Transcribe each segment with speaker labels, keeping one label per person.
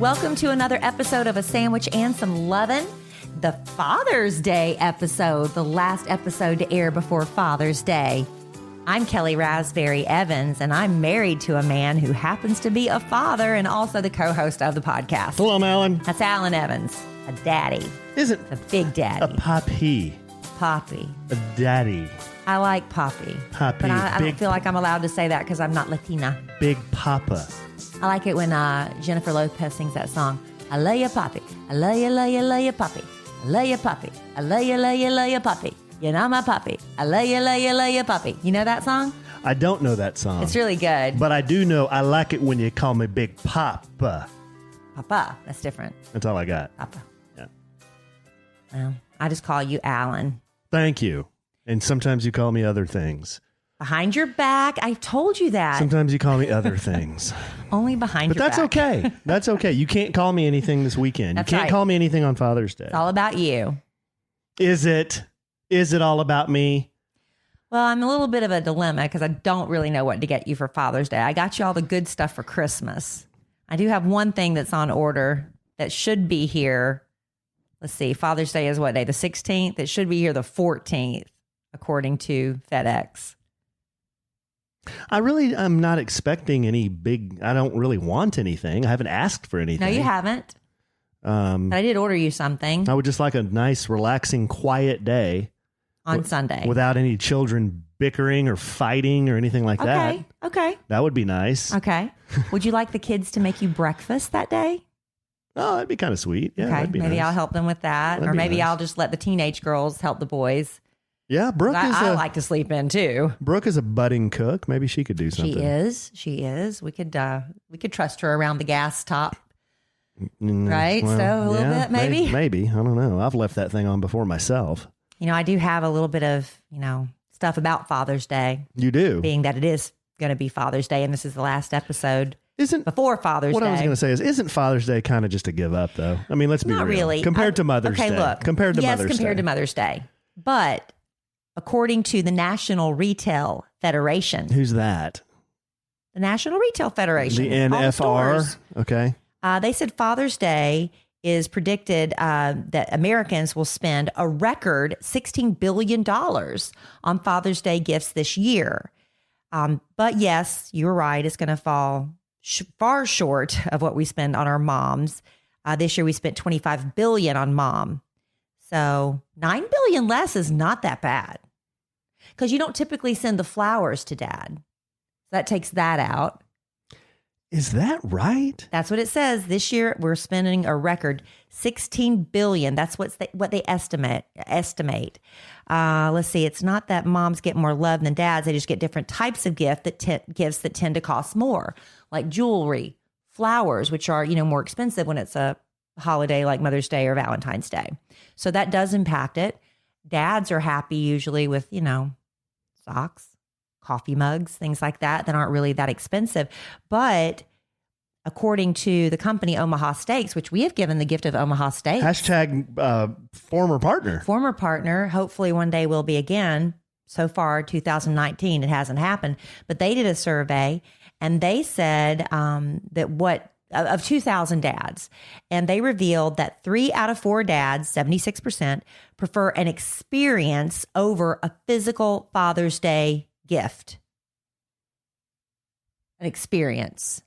Speaker 1: Welcome to another episode of A Sandwich and Some Lovin', the Father's Day episode, the last episode to air before Father's Day. I'm Kellie Raspberry Evans, and I'm married to a man who happens to be a father and also the co-host of the podcast.
Speaker 2: Hello, I'm Alan.
Speaker 1: That's Alan Evans, a daddy.
Speaker 2: Isn't
Speaker 1: a big daddy.
Speaker 2: A poppy.
Speaker 1: Poppy.
Speaker 2: A daddy.
Speaker 1: I like Poppy.
Speaker 2: Poppy.
Speaker 1: But I don't feel like I'm allowed to say that because I'm not Latina.
Speaker 2: Big Papa.
Speaker 1: I like it when Jennifer Lopez sings that song. I love you, Poppy. I love you, love you, love you, Poppy. I love you, Poppy. I love you, love you, love you, Poppy. You know my Poppy. I love you, love you, love you, Poppy. You know that song?
Speaker 2: I don't know that song.
Speaker 1: It's really good.
Speaker 2: But I do know I like it when you call me Big Papa.
Speaker 1: Papa. That's different.
Speaker 2: That's all I got.
Speaker 1: Papa.
Speaker 2: Yeah.
Speaker 1: Well, I just call you Alan.
Speaker 2: Thank you. And sometimes you call me other things.
Speaker 1: Behind your back. I told you that.
Speaker 2: Sometimes you call me other things.
Speaker 1: Only behind your back.
Speaker 2: But that's okay. That's okay. You can't call me anything this weekend.
Speaker 1: That's
Speaker 2: you can't
Speaker 1: right.
Speaker 2: call me anything on Father's Day.
Speaker 1: It's all about you.
Speaker 2: Is it? Is it all about me?
Speaker 1: Well, I'm a little bit of a dilemma because I don't really know what to get you for Father's Day. I got you all the good stuff for Christmas. I do have one thing that's on order that should be here. Let's see. Father's Day is what day? The 16th? It should be here the 14th, according to FedEx.
Speaker 2: I really am not expecting any big, I don't really want anything. I haven't asked for anything.
Speaker 1: No, you haven't. But I did order you something
Speaker 2: I would just like a nice, relaxing, quiet day.
Speaker 1: on Sunday.
Speaker 2: Without any children bickering or fighting or anything like that.
Speaker 1: Okay.
Speaker 2: That would be nice.
Speaker 1: Okay. Would you like the kids to make you breakfast that day?
Speaker 2: Oh, that'd be kind of sweet. Yeah,
Speaker 1: Okay.
Speaker 2: that'd be
Speaker 1: Maybe
Speaker 2: nice.
Speaker 1: I'll help them with that.
Speaker 2: That'd
Speaker 1: Or
Speaker 2: be
Speaker 1: maybe
Speaker 2: nice.
Speaker 1: I'll just let the teenage girls help the boys.
Speaker 2: Yeah, Brooke
Speaker 1: I like to sleep in too.
Speaker 2: Brooke is a budding cook. Maybe she could do something.
Speaker 1: She is. We could trust her around the gas top.
Speaker 2: Mm,
Speaker 1: Right?
Speaker 2: well,
Speaker 1: So a little
Speaker 2: yeah,
Speaker 1: bit, maybe?
Speaker 2: Maybe. I don't know. I've left that thing on before myself.
Speaker 1: You know, I do have a little bit of, stuff about Father's Day,
Speaker 2: You do?
Speaker 1: being that it is going to be Father's Day, and this is the last episode
Speaker 2: Isn't
Speaker 1: before Father's
Speaker 2: what
Speaker 1: Day.
Speaker 2: I was going to say isn't Father's Day kind of just a give up, though? I mean, let's be
Speaker 1: Not
Speaker 2: real.
Speaker 1: really.
Speaker 2: Compared to Mother's Day.
Speaker 1: Okay, look.
Speaker 2: Compared to
Speaker 1: yes,
Speaker 2: Mother's
Speaker 1: compared
Speaker 2: Day.
Speaker 1: to Mother's Day. But according to the National Retail Federation,
Speaker 2: Who's that?
Speaker 1: the National Retail Federation,
Speaker 2: The
Speaker 1: all the
Speaker 2: NFR?
Speaker 1: stores,
Speaker 2: Okay.
Speaker 1: they said Father's Day is predicted that Americans will spend a record $16 billion on Father's Day gifts this year. But yes, you're right. It's going to fall far short of what we spend on our moms. This year we spent $25 billion on mom. So $9 billion less is not that bad because you don't typically send the flowers to dad. So that takes that out.
Speaker 2: Is that right?
Speaker 1: That's what it says. This year we're spending a record $16 billion. That's what they estimate. Let's see. It's not that moms get more love than dads. They just get different types of gifts that tend to cost more, like jewelry, flowers, which are more expensive when it's a holiday like Mother's Day or Valentine's Day. So that does impact it. Dads are happy usually with socks, coffee mugs, things like that aren't really that expensive. But according to the company Omaha Steaks, which we have given the gift of Omaha Steaks.
Speaker 2: Hashtag former partner.
Speaker 1: Hopefully one day will be again. So far, 2019, it hasn't happened. But they did a survey and they said of 2,000 dads, and they revealed that 3 out of 4 dads, 76%, prefer an experience over a physical Father's Day gift. An experience.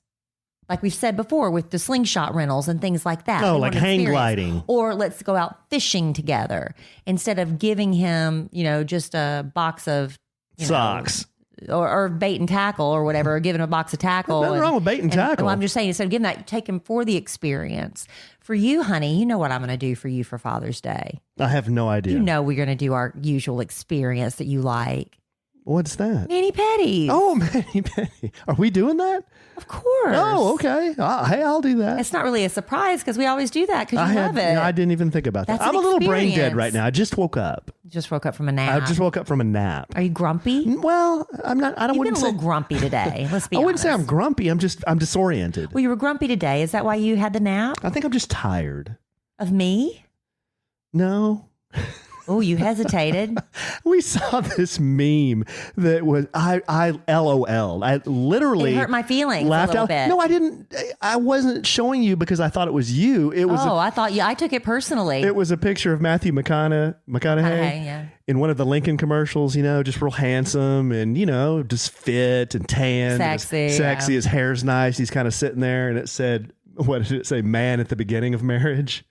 Speaker 1: Like we've said before with the slingshot rentals and things like that.
Speaker 2: Oh,
Speaker 1: They
Speaker 2: like
Speaker 1: want an
Speaker 2: hang
Speaker 1: experience.
Speaker 2: gliding.
Speaker 1: Or let's go out fishing together instead of giving him, just a box of
Speaker 2: Socks.
Speaker 1: Or bait and tackle or whatever, or giving him a box of tackle.
Speaker 2: Nothing wrong with bait and tackle.
Speaker 1: Well, I'm just saying, instead of giving that, take him for the experience. For you, honey, you know what I'm going to do for you for Father's Day.
Speaker 2: I have no idea.
Speaker 1: You know we're going to do our usual experience that you like.
Speaker 2: What's that?
Speaker 1: Mani-pedis.
Speaker 2: Oh, Mani-pedi. Are we doing that?
Speaker 1: Of course.
Speaker 2: Oh, okay. Hey, I'll do that.
Speaker 1: It's not really a surprise because we always do that because you love it.
Speaker 2: I didn't even think about that.
Speaker 1: That's
Speaker 2: I'm
Speaker 1: an
Speaker 2: a little brain
Speaker 1: experience.
Speaker 2: dead right now. I just woke up.
Speaker 1: Just woke up from a nap.
Speaker 2: I just woke up from a nap.
Speaker 1: Are you grumpy?
Speaker 2: Well, I'm not. I don't.
Speaker 1: You've been
Speaker 2: wouldn't
Speaker 1: a
Speaker 2: say.
Speaker 1: little grumpy today. Let's be
Speaker 2: I
Speaker 1: honest.
Speaker 2: wouldn't say I'm grumpy. I'm disoriented.
Speaker 1: Well, you were grumpy today. Is that why you had the nap?
Speaker 2: I think I'm just tired.
Speaker 1: Of me?
Speaker 2: No.
Speaker 1: Oh, you hesitated.
Speaker 2: We saw this meme that was I LOL. I literally
Speaker 1: It hurt my feelings
Speaker 2: laughed
Speaker 1: a little
Speaker 2: out.
Speaker 1: bit.
Speaker 2: No, I didn't. I wasn't showing you because I thought it was you. It was.
Speaker 1: I thought I took it personally.
Speaker 2: It was a picture of Matthew McConaughey
Speaker 1: yeah.
Speaker 2: in one of the Lincoln commercials. You know, just real handsome and just fit and tan,
Speaker 1: Sexy.
Speaker 2: sexy.
Speaker 1: Yeah.
Speaker 2: His hair's nice. He's kind of sitting there, and it said, "What did it say? Man at the beginning of marriage."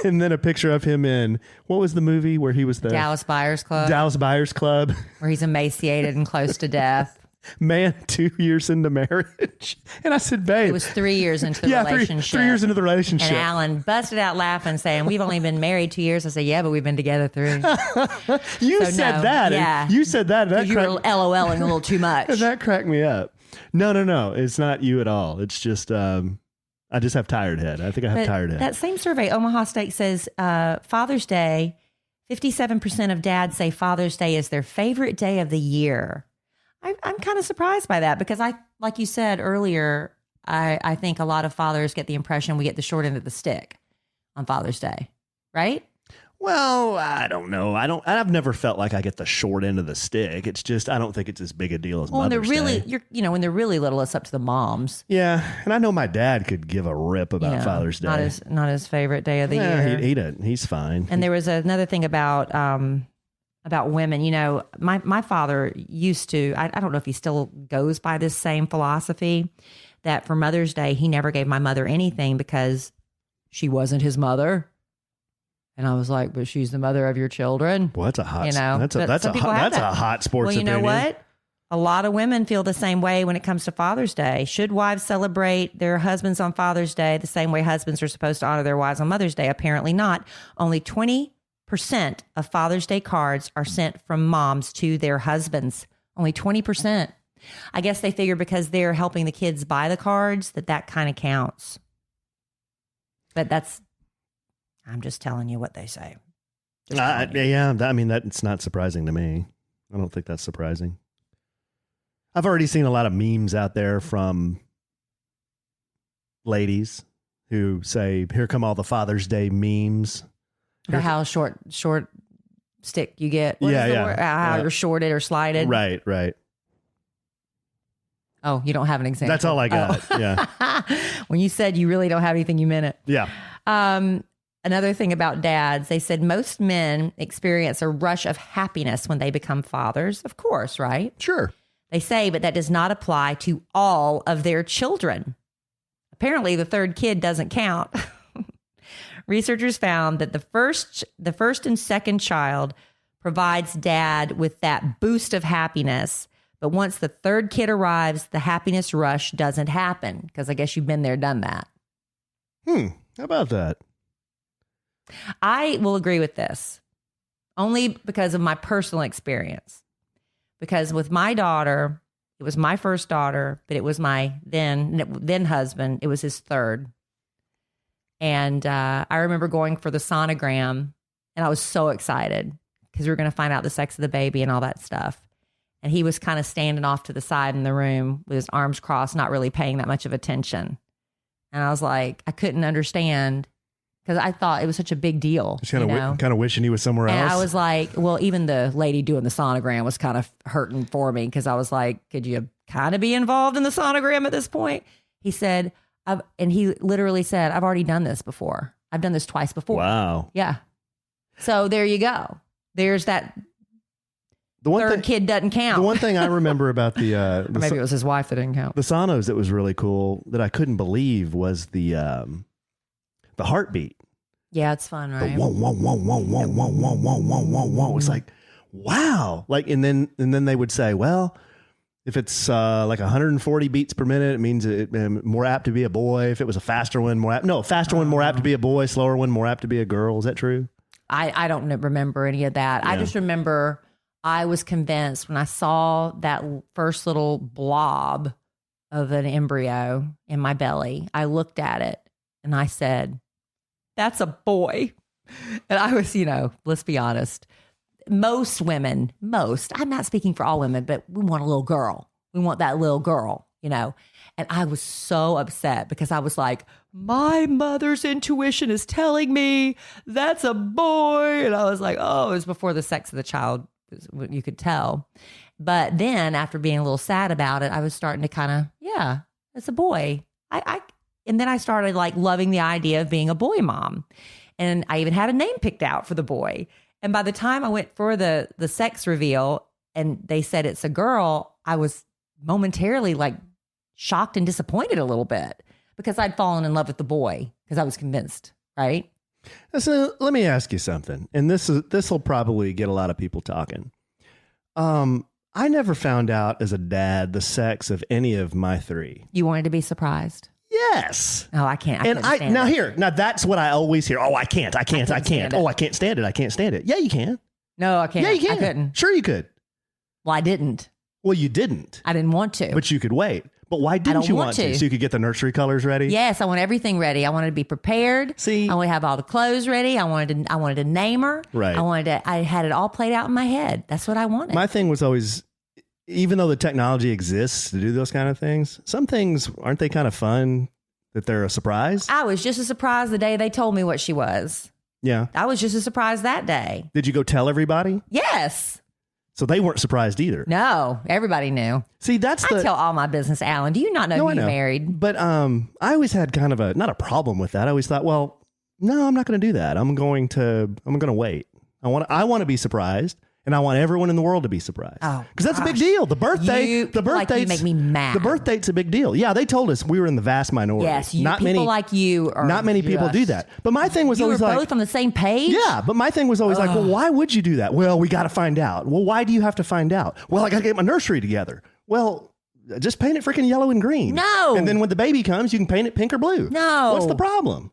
Speaker 2: And then a picture of him in, what was the movie where he was the
Speaker 1: Dallas Buyers Club,
Speaker 2: where
Speaker 1: he's emaciated and close to death.
Speaker 2: Man, 2 years into marriage. And I said, babe.
Speaker 1: It was 3 years into the relationship.
Speaker 2: 3 years into the relationship.
Speaker 1: And Alan busted out laughing, saying, "We've only been married 2 years." I said, "Yeah, but we've been together 3."
Speaker 2: You said that.
Speaker 1: Yeah.
Speaker 2: You said that.
Speaker 1: You were LOLing a little too much.
Speaker 2: That cracked me up. No. It's not you at all. It's just, I just have tired head. I think I have tired head.
Speaker 1: That same survey, Omaha State says Father's Day, 57% of dads say Father's Day is their favorite day of the year. I'm kind of surprised by that because like you said earlier, I think a lot of fathers get the impression we get the short end of the stick on Father's Day, right?
Speaker 2: Well, I don't know. I've never felt like I get the short end of the stick. It's just, I don't think it's as big a deal as Mother's Day.
Speaker 1: When they're really little, it's up to the moms.
Speaker 2: Yeah. And I know my dad could give a rip about Father's Day.
Speaker 1: Not his favorite day of the year.
Speaker 2: He's fine.
Speaker 1: And there was another thing about women. My father used to, I don't know if he still goes by this same philosophy, that for Mother's Day, he never gave my mother anything because she wasn't his mother. And I was like, but she's the mother of your children.
Speaker 2: Well, that's a hot, that's a hot sports opinion.
Speaker 1: Well, you know what? A lot of women feel the same way when it comes to Father's Day. Should wives celebrate their husbands on Father's Day the same way husbands are supposed to honor their wives on Mother's Day? Apparently not. Only 20% of Father's Day cards are sent from moms to their husbands. Only 20%. I guess they figure because they're helping the kids buy the cards that kind of counts. But I'm just telling you what they say.
Speaker 2: It's not surprising to me. I don't think that's surprising. I've already seen a lot of memes out there from ladies who say, "Here come all the Father's Day memes."
Speaker 1: How short stick you get. What is the word? How you're shorted or slided.
Speaker 2: Right.
Speaker 1: Oh, you don't have an example.
Speaker 2: That's all I got. Yeah.
Speaker 1: When you said you really don't have anything, you meant it.
Speaker 2: Yeah.
Speaker 1: Another thing about dads, they said most men experience a rush of happiness when they become fathers. Of course, right?
Speaker 2: Sure.
Speaker 1: They say, but that does not apply to all of their children. Apparently, the third kid doesn't count. Researchers found that the first and second child provides dad with that boost of happiness. But once the third kid arrives, the happiness rush doesn't happen because I guess you've been there, done that.
Speaker 2: How about that?
Speaker 1: I will agree with this only because of my personal experience. Because with my daughter, it was my first daughter, but it was my then husband. It was his third. And I remember going for the sonogram, and I was so excited because we were going to find out the sex of the baby and all that stuff. And he was kind of standing off to the side in the room with his arms crossed, not really paying that much of attention. And I was like, I couldn't understand because I thought it was such a big deal.
Speaker 2: Just kind of wishing he was somewhere else.
Speaker 1: And I was like, well, even the lady doing the sonogram was kind of hurting for me because I was like, could you kind of be involved in the sonogram at this point? He said, and he literally said, I've already done this before. I've done this twice before.
Speaker 2: Wow.
Speaker 1: Yeah. So there you go. There's that. The third kid doesn't count.
Speaker 2: The one thing I remember about
Speaker 1: or maybe it was his wife that didn't count.
Speaker 2: The sonos that was really cool that I couldn't believe was the heartbeat.
Speaker 1: Yeah, it's fun, right?
Speaker 2: The whoa, whoa, whoa, whoa, whoa, whoa, whoa, whoa, whoa, whoa, whoa. It's like, wow. Like, and then they would say, well, if it's like 140 beats per minute, it means it more apt to be a boy. If it was a faster one, more apt to be a boy, slower one, more apt to be a girl. Is that true?
Speaker 1: I don't remember any of that. Yeah. I just remember I was convinced when I saw that first little blob of an embryo in my belly, I looked at it and I said, that's a boy. And I was, let's be honest. Most women, I'm not speaking for all women, but we want a little girl. We want that little girl, And I was so upset because I was like, my mother's intuition is telling me that's a boy. And I was like, oh, it was before the sex of the child, you could tell. But then after being a little sad about it, I was starting to kind of, yeah, it's a boy. And then I started like loving the idea of being a boy mom. And I even had a name picked out for the boy. And by the time I went for the sex reveal and they said it's a girl, I was momentarily like shocked and disappointed a little bit because I'd fallen in love with the boy because I was convinced, right?
Speaker 2: So let me ask you something. And this will probably get a lot of people talking. I never found out as a dad the sex of any of my three.
Speaker 1: You wanted to be surprised?
Speaker 2: Yes.
Speaker 1: Oh, I can't.
Speaker 2: Now that's what I always hear. Oh, I can't. Oh, I can't stand it. Yeah, you can.
Speaker 1: No, I can't.
Speaker 2: Yeah, you can.
Speaker 1: I couldn't.
Speaker 2: Sure, you could.
Speaker 1: Well, I didn't.
Speaker 2: Well, you didn't.
Speaker 1: I didn't want to.
Speaker 2: But you could wait. But why didn't you want to? So you could get the nursery colors ready?
Speaker 1: Yes, I want everything ready. I wanted to be prepared.
Speaker 2: See,
Speaker 1: I wanted to have all the clothes ready. I wanted to name her.
Speaker 2: Right.
Speaker 1: I had it all played out in my head. That's what I wanted.
Speaker 2: My thing was always, even though the technology exists to do those kind of things, some things aren't they kind of fun that they're a surprise?
Speaker 1: I was just as surprised the day they told me what she was.
Speaker 2: Yeah.
Speaker 1: I was just as surprised that day.
Speaker 2: Did you go tell everybody?
Speaker 1: Yes.
Speaker 2: So they weren't surprised either.
Speaker 1: No, everybody knew.
Speaker 2: See, I
Speaker 1: tell all my business, Alan. Do you not know who you married?
Speaker 2: But I always had kind of not a problem with that. I always thought, well, no, I'm not going to do that. I'm going to wait. I want to be surprised. And I want everyone in the world to be surprised. Oh, because that's a big deal. The birthday,
Speaker 1: you make me mad.
Speaker 2: The birth date's a big deal. Yeah, they told us we were in the vast minority.
Speaker 1: Yes, like you are.
Speaker 2: Not many people do that. But my thing was always
Speaker 1: like, you were both on the same page.
Speaker 2: Yeah, but my thing was always like, well, why would you do that? Well, we got to find out. Well, why do you have to find out? Well, I got to get my nursery together. Well, just paint it freaking yellow and green.
Speaker 1: No.
Speaker 2: And then when the baby comes, you can paint it pink or blue.
Speaker 1: No.
Speaker 2: What's the problem?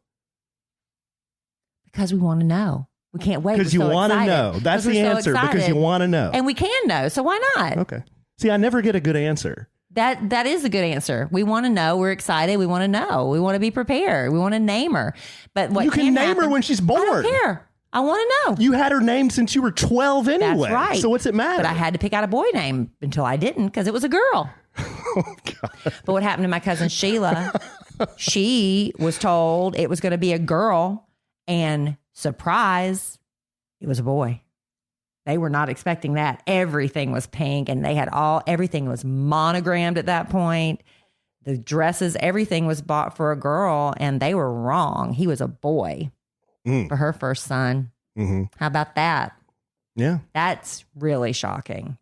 Speaker 1: Because we want to know. We can't wait.
Speaker 2: Because you want to know. That's the answer. Because you want to know.
Speaker 1: And we can know. So why not?
Speaker 2: Okay. See, I never get a good answer.
Speaker 1: That is a good answer. We want to know. We're excited. We want to know. We want to be prepared. We want to name her. But what
Speaker 2: you can name her when she's born.
Speaker 1: I don't care. I want to know.
Speaker 2: You had her name since you were 12 anyway.
Speaker 1: That's right.
Speaker 2: So what's it matter?
Speaker 1: But I had to pick out a boy name until I didn't because it was a girl.
Speaker 2: Oh, God.
Speaker 1: But what happened to my cousin Sheila? She was told it was going to be a girl, and surprise, it was a boy. They were not expecting that. Everything was pink, and they had everything was monogrammed at that point. The dresses, everything was bought for a girl, and they were wrong. He was a boy for her first son. Mm-hmm. How about that?
Speaker 2: Yeah.
Speaker 1: That's really shocking.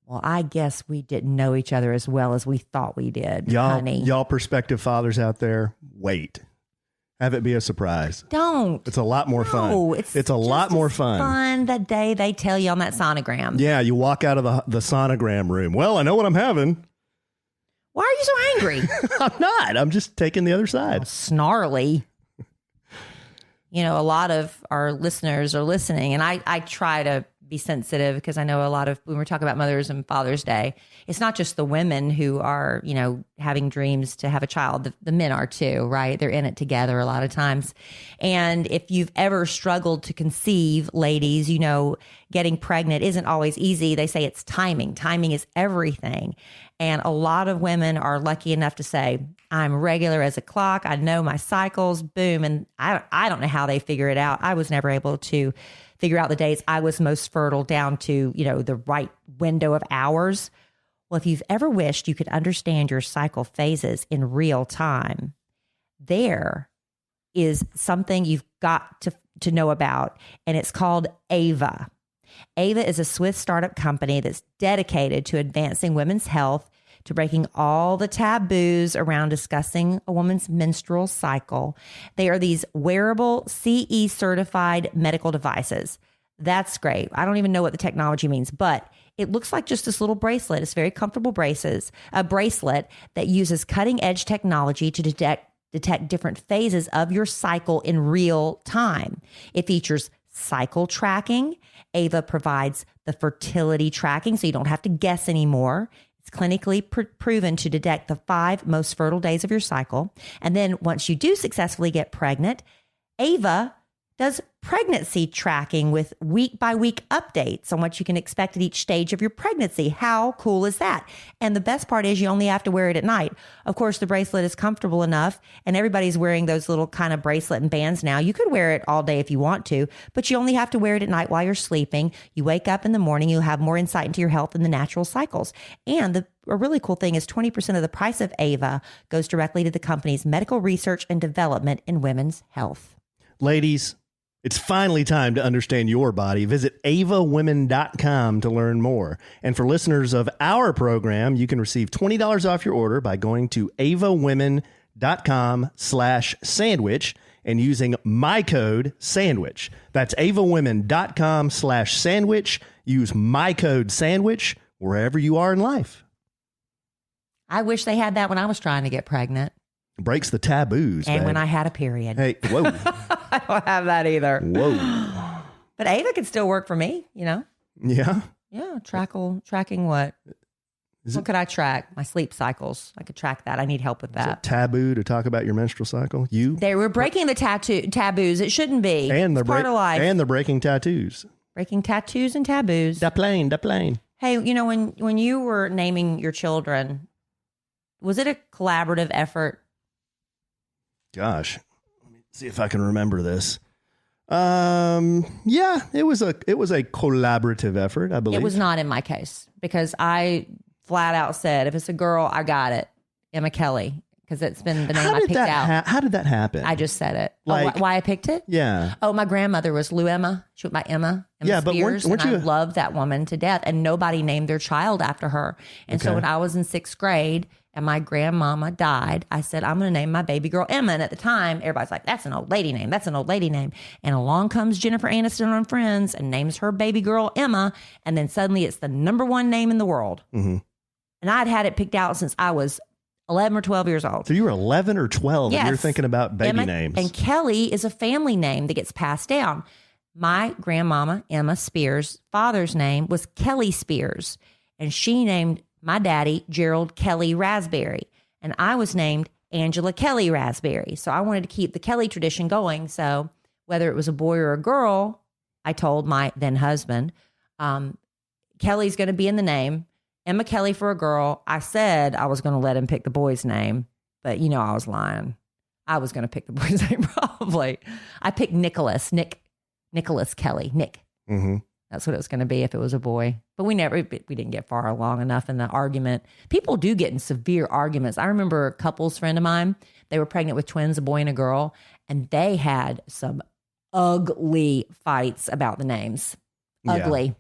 Speaker 1: Well, I guess we didn't know each other as well as we thought we did, honey.
Speaker 2: Y'all prospective fathers out there, wait. Have it be a surprise.
Speaker 1: Don't.
Speaker 2: It's a lot more fun. It's a lot more
Speaker 1: fun the day they tell you on that sonogram.
Speaker 2: Yeah, you walk out of the sonogram room. Well, I know what I'm having.
Speaker 1: Why are you so angry?
Speaker 2: I'm not. I'm just taking the other side.
Speaker 1: Oh, snarly. You know, a lot of our listeners are listening, and I try to be sensitive because I know a lot of, when we're talking about Mother's and Father's Day, it's not just the women who are, you know, having dreams to have a child. The men are too, right? They're in it together a lot of times. And if you've ever struggled to conceive, ladies, you know, getting pregnant isn't always easy. They say it's timing. Timing is everything. And a lot of women are lucky enough to say, I'm regular as a clock. I know my cycles, boom. And I don't know how they figure it out. I was never able to figure out the days I was most fertile down to, you know, the right window of hours. Well, if you've ever wished you could understand your cycle phases in real time, there is something you've got to know about, and it's called Ava. Ava is a Swiss startup company that's dedicated to advancing women's health, to breaking all the taboos around discussing a woman's menstrual cycle. They are these wearable CE certified medical devices. That's great. I don't even know what the technology means, but it looks like just this little bracelet. It's very comfortable a bracelet that uses cutting edge technology to detect different phases of your cycle in real time. It features cycle tracking. Ava provides the fertility tracking, so you don't have to guess anymore. It's clinically proven to detect the 5 most fertile days of your cycle. And then once you do successfully get pregnant, Ava does pregnancy tracking with week by week updates on what you can expect at each stage of your pregnancy. How cool is that? And the best part is you only have to wear it at night. Of course, the bracelet is comfortable enough and everybody's wearing those little kind of bracelet and bands now. You could wear it all day if you want to, but you only have to wear it at night while you're sleeping. You wake up in the morning, you'll have more insight into your health and the natural cycles. And a really cool thing is 20% of the price of Ava goes directly to the company's medical research and development in women's health.
Speaker 2: Ladies, it's finally time to understand your body. Visit avawomen.com to learn more. And for listeners of our program, you can receive $20 off your order by going to avawomen.com/sandwich and using my code sandwich. That's avawomen.com/sandwich. Use my code sandwich wherever you are in life.
Speaker 1: I wish they had that when I was trying to get pregnant.
Speaker 2: Breaks the taboos.
Speaker 1: And when I had a period.
Speaker 2: Hey, whoa.
Speaker 1: I don't have that either.
Speaker 2: Whoa.
Speaker 1: But Ava could still work for me, you know?
Speaker 2: Yeah.
Speaker 1: Yeah. Tracking what? What could I track? My sleep cycles. I could track that. I need help with
Speaker 2: Is
Speaker 1: that.
Speaker 2: it taboo to talk about your menstrual cycle?
Speaker 1: They were breaking the taboos. It shouldn't be.
Speaker 2: And
Speaker 1: it's part of life.
Speaker 2: And they're breaking tattoos.
Speaker 1: Breaking tattoos and taboos.
Speaker 2: Da plane.
Speaker 1: Hey, you know, when you were naming your children, was it a collaborative effort?
Speaker 2: Gosh, let me see if I can remember this. Yeah, it was a collaborative effort, I believe.
Speaker 1: It was not in my case because I flat out said, if it's a girl, I got it. Emma Kelly, because it's been the name I picked out.
Speaker 2: How did that happen?
Speaker 1: I just said it.
Speaker 2: Like,
Speaker 1: why I picked it?
Speaker 2: Yeah.
Speaker 1: Oh, my grandmother was Lou Emma. She went by Emma
Speaker 2: Yeah, but
Speaker 1: Spears,
Speaker 2: weren't
Speaker 1: and
Speaker 2: you-
Speaker 1: I loved that woman to death. And nobody named their child after her. And so
Speaker 2: Okay.
Speaker 1: when I was in 6th grade and my grandmama died, I said, I'm going to name my baby girl Emma. And at the time, everybody's like, that's an old lady name. That's an old lady name. And along comes Jennifer Aniston on Friends and names her baby girl Emma. And then suddenly it's the #1 name in the world.
Speaker 2: Mm-hmm.
Speaker 1: And I'd had it picked out since I was 11 or 12 years old.
Speaker 2: So you were 11 or 12 and you're
Speaker 1: Yes.
Speaker 2: thinking about baby
Speaker 1: Emma,
Speaker 2: names.
Speaker 1: And Kelly is a family name that gets passed down. My grandmama, Emma Spears' father's name was Kelly Spears. And she named my daddy Gerald Kelly Raspberry. And I was named Angela Kelly Raspberry. So I wanted to keep the Kelly tradition going. So whether it was a boy or a girl, I told my then husband, Kelly's going to be in the name. Emma Kelly for a girl. I said I was going to let him pick the boy's name, but you know I was lying. I was going to pick the boy's name probably. I picked Nicholas Kelly. Nick.
Speaker 2: Mm-hmm.
Speaker 1: That's what it was going to be if it was a boy. But we didn't get far along enough in the argument. People do get in severe arguments. I remember a couples friend of mine, they were pregnant with twins, a boy and a girl, and they had some ugly fights about the names. Ugly.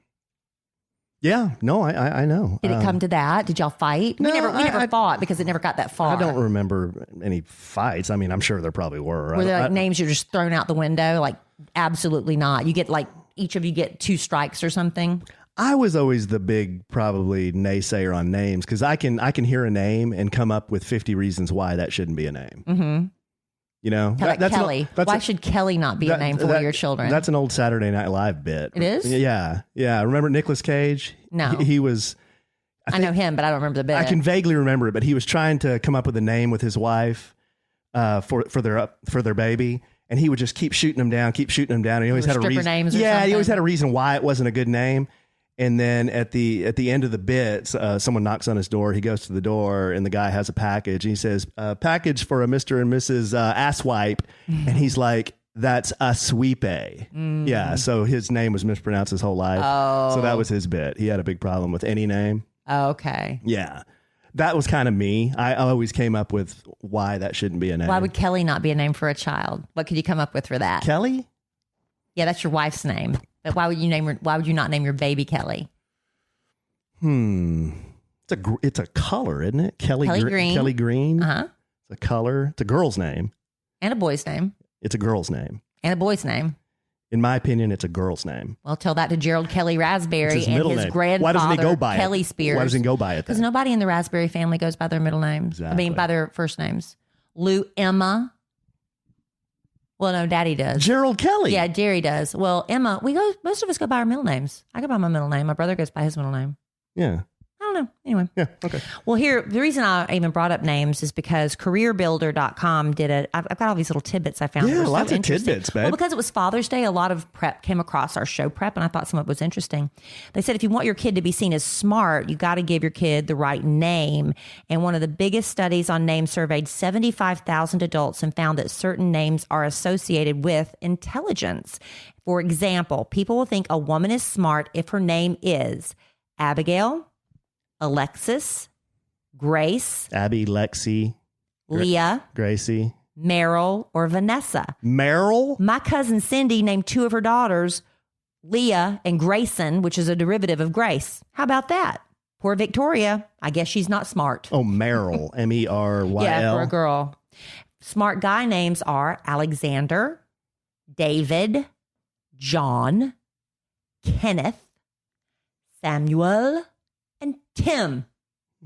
Speaker 2: Yeah, no, I know.
Speaker 1: Did it come to that? Did y'all fight?
Speaker 2: No,
Speaker 1: we never fought because it never got that far.
Speaker 2: I don't remember any fights. I mean, I'm sure there probably were.
Speaker 1: Were there like names you're just thrown out the window? Like, absolutely not. You get like, each of you get 2 strikes or something.
Speaker 2: I was always the big probably naysayer on names because I can hear a name and come up with 50 reasons why that shouldn't be a name.
Speaker 1: Mm-hmm.
Speaker 2: You know,
Speaker 1: Like Kelly. Why should Kelly not be a name for one of your children?
Speaker 2: That's an old Saturday Night Live bit.
Speaker 1: It is?
Speaker 2: Yeah. Remember Nicolas Cage?
Speaker 1: No.
Speaker 2: He was.
Speaker 1: I know him, but I don't remember the bit.
Speaker 2: I can vaguely remember it, but he was trying to come up with a name with his wife for their baby. And he would just keep shooting them down. And he always had a reason.
Speaker 1: Names or
Speaker 2: yeah,
Speaker 1: something?
Speaker 2: He always had a reason why it wasn't a good name. And then at the end of the bit, someone knocks on his door. He goes to the door, and the guy has a package. And he says, "Package for a Mr. and Mrs. Asswipe." And he's like, "That's a sweepe." Yeah. So his name was mispronounced his whole life.
Speaker 1: Oh.
Speaker 2: So that was his bit. He had a big problem with any name.
Speaker 1: Okay.
Speaker 2: Yeah. That was kind of me. I always came up with why that shouldn't be a name.
Speaker 1: Why would Kelly not be a name for a child? What could you come up with for that?
Speaker 2: Kelly?
Speaker 1: Yeah, that's your wife's name. But why would you not name your baby Kelly?
Speaker 2: It's a color, isn't it? Kelly
Speaker 1: Green.
Speaker 2: Kelly Green.
Speaker 1: Uh-huh.
Speaker 2: It's a color. It's a girl's name.
Speaker 1: And a boy's name.
Speaker 2: It's a girl's name.
Speaker 1: And a boy's name.
Speaker 2: In my opinion, it's a girl's name.
Speaker 1: Well, tell that to Gerald Kelly Raspberry
Speaker 2: It's
Speaker 1: and
Speaker 2: middle
Speaker 1: his
Speaker 2: name.
Speaker 1: grandfather,
Speaker 2: Why doesn't he go by
Speaker 1: Kelly
Speaker 2: it?
Speaker 1: Spears.
Speaker 2: Why doesn't he go by it
Speaker 1: Because
Speaker 2: then?
Speaker 1: nobody in the Raspberry family goes by their middle names.
Speaker 2: Exactly.
Speaker 1: I mean, by their first names. Lou Emma. Well, no, Daddy does.
Speaker 2: Gerald Kelly.
Speaker 1: Yeah, Jerry does. Well, Emma, most of us go by our middle names. I go by my middle name. My brother goes by his middle name.
Speaker 2: Yeah.
Speaker 1: I don't know. Anyway.
Speaker 2: Yeah. Okay.
Speaker 1: Well, here, the reason I even brought up names is because careerbuilder.com did it. I've got all these little tidbits I found.
Speaker 2: Yeah,
Speaker 1: that were so
Speaker 2: lots of
Speaker 1: interesting.
Speaker 2: tidbits, babe.
Speaker 1: Well, because it was Father's Day, a lot of prep came across our show prep, and I thought some of it was interesting. They said if you want your kid to be seen as smart, you got to give your kid the right name. And one of the biggest studies on names surveyed 75,000 adults and found that certain names are associated with intelligence. For example, people will think a woman is smart if her name is Abigail, Alexis, Grace,
Speaker 2: Abby, Lexi,
Speaker 1: Leah,
Speaker 2: Gracie,
Speaker 1: Meryl, or Vanessa.
Speaker 2: Meryl.
Speaker 1: My cousin Cindy named two of her daughters Leah and Grayson, which is a derivative of Grace. How about that? Poor Victoria. I guess she's not smart.
Speaker 2: Oh, Meryl. Meryl.
Speaker 1: Yeah, for a girl. Smart guy names are Alexander, David, John, Kenneth, Samuel, and Tim.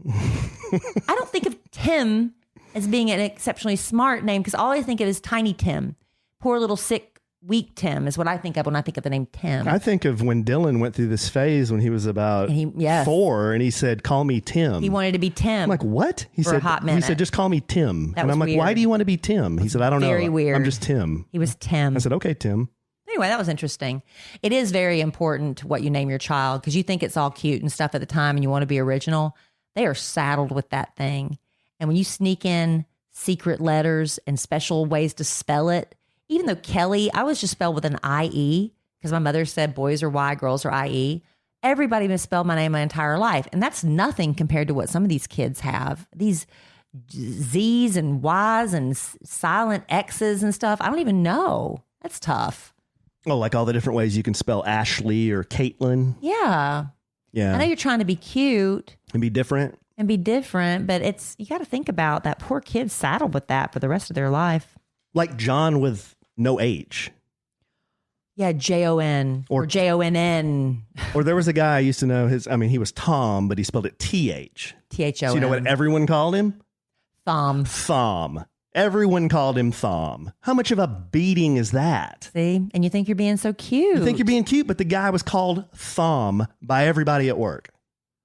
Speaker 1: I don't think of Tim as being an exceptionally smart name because all I think of is Tiny Tim. Poor little sick, weak Tim is what I think of when I think of the name Tim.
Speaker 2: I think of when Dylan went through this phase when he was about 4 and he said, call me Tim.
Speaker 1: He wanted to be Tim.
Speaker 2: I'm like, what? He
Speaker 1: For
Speaker 2: said,
Speaker 1: a hot minute.
Speaker 2: He said, just call me Tim.
Speaker 1: That
Speaker 2: And
Speaker 1: was
Speaker 2: I'm like,
Speaker 1: weird.
Speaker 2: why do you want to be Tim? He said, I don't know.
Speaker 1: Very weird.
Speaker 2: I'm just Tim.
Speaker 1: He was Tim.
Speaker 2: I said, okay, Tim.
Speaker 1: Anyway, that was interesting. It is very important what you name your child because you think it's all cute and stuff at the time and you want to be original. They are saddled with that thing. And when you sneak in secret letters and special ways to spell it, even though Kelly, I was just spelled with an IE because my mother said boys are Y, girls are IE. Everybody misspelled my name my entire life. And that's nothing compared to what some of these kids have. These Z's and Y's and silent X's and stuff. I don't even know. That's tough.
Speaker 2: Oh, like all the different ways you can spell Ashley or Caitlin.
Speaker 1: Yeah.
Speaker 2: Yeah.
Speaker 1: I know you're trying to be cute
Speaker 2: And be different.
Speaker 1: but it's, you got to think about that poor kid saddled with that for the rest of their life.
Speaker 2: Like John with no H.
Speaker 1: Yeah, Jon or Jonn.
Speaker 2: Or there was a guy I used to know he was Tom, but he spelled it TH.
Speaker 1: THOM.
Speaker 2: So you know what everyone called him?
Speaker 1: Thom.
Speaker 2: Thom. Everyone called him Thom. How much of a beating is that?
Speaker 1: See? And you think you're being so cute.
Speaker 2: You think you're being cute, but the guy was called Thom by everybody at work.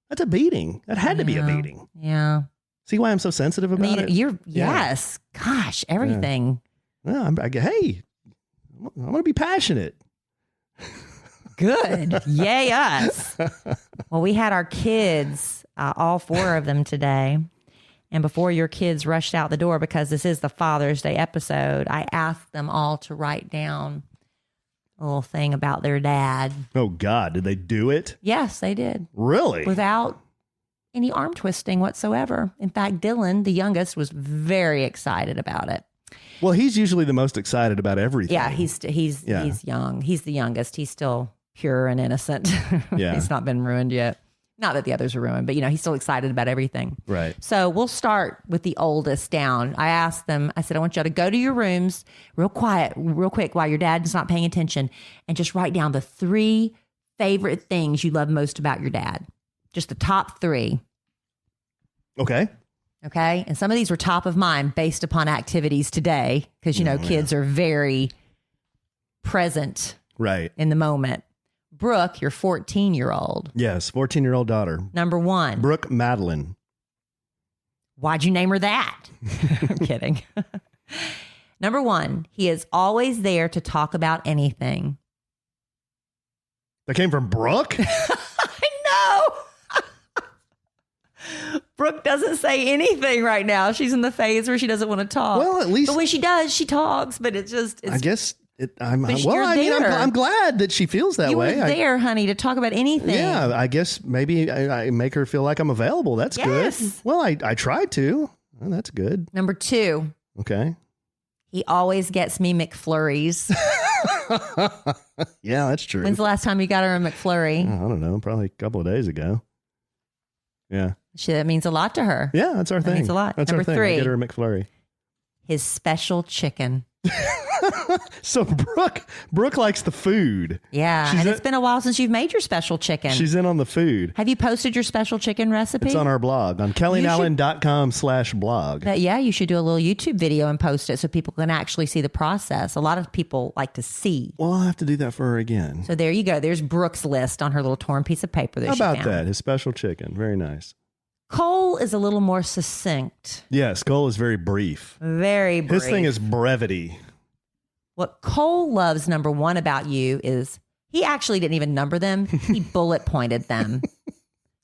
Speaker 2: That's a beating. That had to be a beating.
Speaker 1: Yeah.
Speaker 2: See why I'm so sensitive about it?
Speaker 1: Yes. Gosh, everything.
Speaker 2: Yeah, hey, I'm going to be passionate.
Speaker 1: Good. Yay, us. Well, we had our kids, all 4 of them today. And before your kids rushed out the door, because this is the Father's Day episode, I asked them all to write down a little thing about their dad.
Speaker 2: Oh, God. Did they do it?
Speaker 1: Yes, they did.
Speaker 2: Really?
Speaker 1: Without any arm twisting whatsoever. In fact, Dylan, the youngest, was very excited about it.
Speaker 2: Well, he's usually the most excited about everything.
Speaker 1: Yeah, he's young. He's the youngest. He's still pure and innocent.
Speaker 2: Yeah.
Speaker 1: He's not been ruined yet. Not that the others are ruined, but he's still excited about everything.
Speaker 2: Right.
Speaker 1: So we'll start with the oldest down. I asked them, I said, I want y'all to go to your rooms real quiet, real quick while your dad is not paying attention and just write down the 3 favorite things you love most about your dad. Just the top 3.
Speaker 2: Okay.
Speaker 1: Okay. And some of these were top of mind based upon activities today because, kids are very present
Speaker 2: Right.
Speaker 1: in the moment. Brooke, your 14-year-old.
Speaker 2: Yes. 14-year-old daughter.
Speaker 1: Number 1.
Speaker 2: Brooke Madeline.
Speaker 1: Why'd you name her that? I'm kidding. Number 1, he is always there to talk about anything.
Speaker 2: That came from Brooke?
Speaker 1: I know. Brooke doesn't say anything right now. She's in the phase where she doesn't want to talk.
Speaker 2: Well, at least.
Speaker 1: But when she does, she talks. But it's
Speaker 2: I guess. I'm
Speaker 1: But you're
Speaker 2: I'm
Speaker 1: there.
Speaker 2: glad that she feels that
Speaker 1: you
Speaker 2: way.
Speaker 1: were there, honey, to talk about anything.
Speaker 2: Yeah, I guess maybe I make her feel like I'm available. That's
Speaker 1: Yes.
Speaker 2: good. Well, I tried to. Well, that's good.
Speaker 1: Number 2,
Speaker 2: Okay.
Speaker 1: he always gets me McFlurries.
Speaker 2: Yeah, that's true.
Speaker 1: When's the last time you got her a McFlurry?
Speaker 2: I don't know. Probably a couple of days ago. Yeah.
Speaker 1: That means a lot to her.
Speaker 2: Yeah, that's our thing.
Speaker 1: means a lot.
Speaker 2: That's
Speaker 1: Number
Speaker 2: our thing.
Speaker 1: 3.
Speaker 2: I get her a McFlurry.
Speaker 1: His special chicken.
Speaker 2: So Brooke likes the food.
Speaker 1: Yeah. And it's been a while since you've made your special chicken.
Speaker 2: She's in on the food.
Speaker 1: Have you posted your special chicken recipe?
Speaker 2: It's on our blog on kellyanallen.com/blog.
Speaker 1: Yeah, you should do a little YouTube video and post it so people can actually see the process. A lot of people like to see.
Speaker 2: Well, I'll have to do that for her again.
Speaker 1: So there you go. There's Brooke's list on her little torn piece of paper that
Speaker 2: How
Speaker 1: she
Speaker 2: about
Speaker 1: found.
Speaker 2: that? His special chicken. Very nice.
Speaker 1: Cole is a little more succinct.
Speaker 2: Yes, Cole is very brief.
Speaker 1: Very brief.
Speaker 2: His thing is brevity.
Speaker 1: What Cole loves, number one, about you is he actually didn't even number them. He bullet pointed them.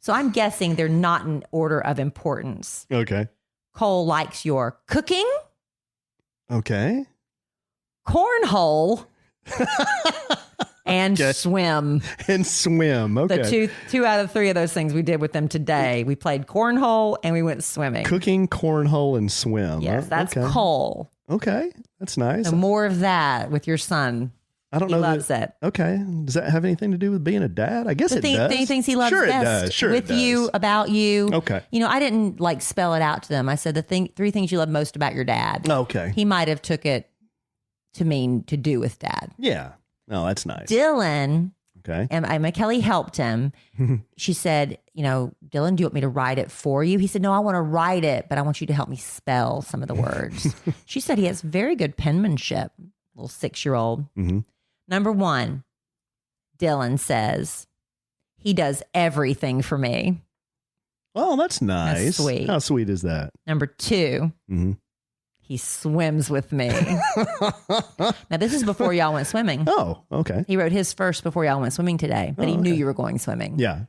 Speaker 1: So I'm guessing they're not in order of importance.
Speaker 2: Okay.
Speaker 1: Cole likes your cooking,
Speaker 2: Okay.
Speaker 1: cornhole, and swim.
Speaker 2: And swim. Okay.
Speaker 1: The two out of three of those things we did with them today. We played cornhole and we went swimming.
Speaker 2: Cooking, cornhole, and swim.
Speaker 1: Yes, that's
Speaker 2: okay.
Speaker 1: Cole.
Speaker 2: Okay. That's nice.
Speaker 1: So more of that with your son.
Speaker 2: I don't
Speaker 1: He
Speaker 2: know.
Speaker 1: loves it.
Speaker 2: Okay. Does that have anything to do with being a dad? I guess it does.
Speaker 1: The things he loves
Speaker 2: sure
Speaker 1: best
Speaker 2: it does. Sure
Speaker 1: with
Speaker 2: it does.
Speaker 1: you, about you.
Speaker 2: Okay.
Speaker 1: You know, I didn't like spell it out to them. I said three things you love most about your dad.
Speaker 2: Okay.
Speaker 1: He might have took it to mean to do with dad.
Speaker 2: Yeah. Oh, that's nice.
Speaker 1: Dylan,
Speaker 2: Okay.
Speaker 1: and Kelly helped him. She said, Dylan, do you want me to write it for you? He said, no, I want to write it, but I want you to help me spell some of the words. She said he has very good penmanship, little 6-year-old.
Speaker 2: Mm-hmm.
Speaker 1: Number one, Dylan says he does everything for me.
Speaker 2: Oh, that's nice.
Speaker 1: That's sweet.
Speaker 2: How sweet is that?
Speaker 1: Number two, he swims with me. Now, this is before y'all went swimming.
Speaker 2: Oh, okay.
Speaker 1: He wrote his first before y'all went swimming today, but he knew you were going swimming.
Speaker 2: Yeah.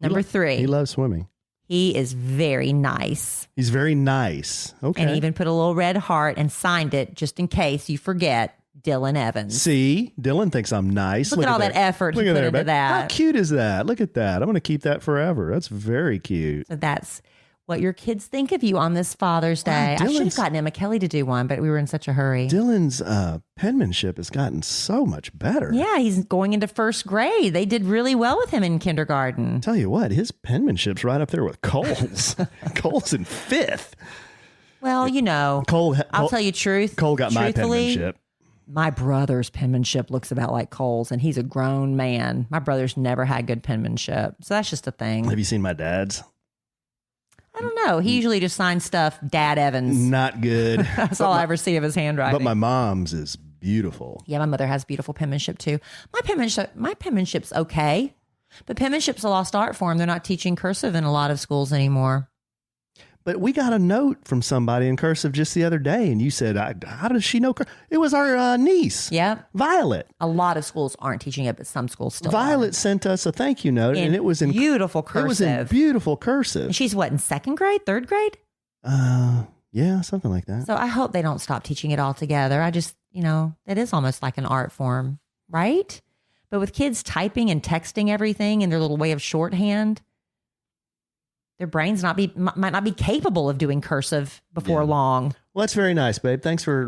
Speaker 1: Number three,
Speaker 2: He loves swimming.
Speaker 1: he is very nice.
Speaker 2: He's very nice. Okay.
Speaker 1: And he even put a little red heart and signed it just in case you forget Dylan Evans.
Speaker 2: See, Dylan thinks I'm nice.
Speaker 1: Look at all that effort he put into
Speaker 2: babe.
Speaker 1: that.
Speaker 2: How cute is that? Look at that. I'm going to keep that forever. That's very cute.
Speaker 1: So that's what your kids think of you on this Father's Day. I should have gotten Emma Kelly to do one, but we were in such a hurry.
Speaker 2: Dylan's penmanship has gotten so much better.
Speaker 1: Yeah, he's going into first grade. They did really well with him in kindergarten.
Speaker 2: Tell you what, his penmanship's right up there with Cole's. Cole's in 5th.
Speaker 1: Well, I'll tell you truth.
Speaker 2: Cole got my
Speaker 1: truthfully,
Speaker 2: penmanship.
Speaker 1: My brother's penmanship looks about like Cole's, and he's a grown man. My brother's never had good penmanship. So that's just a thing.
Speaker 2: Have you seen my dad's?
Speaker 1: I don't know. He usually just signs stuff, Dad Evans.
Speaker 2: Not good.
Speaker 1: That's all I ever see of his handwriting.
Speaker 2: But my mom's is beautiful.
Speaker 1: Yeah, my mother has beautiful penmanship too. My penmanship's okay, but penmanship's a lost art form. They're not teaching cursive in a lot of schools anymore.
Speaker 2: But we got a note from somebody in cursive just the other day, and you said, how does she know? It was our niece.
Speaker 1: Yeah.
Speaker 2: Violet.
Speaker 1: A lot of schools aren't teaching it, but some schools still
Speaker 2: Violet sent us a thank you note, and it was in
Speaker 1: beautiful cursive.
Speaker 2: It was in beautiful cursive.
Speaker 1: And she's what, in 2nd grade, 3rd grade?
Speaker 2: Yeah, something like that.
Speaker 1: So I hope they don't stop teaching it altogether. I just, it is almost like an art form, right? But with kids typing and texting everything in their little way of shorthand, their brains might not be capable of doing cursive before long.
Speaker 2: Well, that's very nice, babe. Thanks for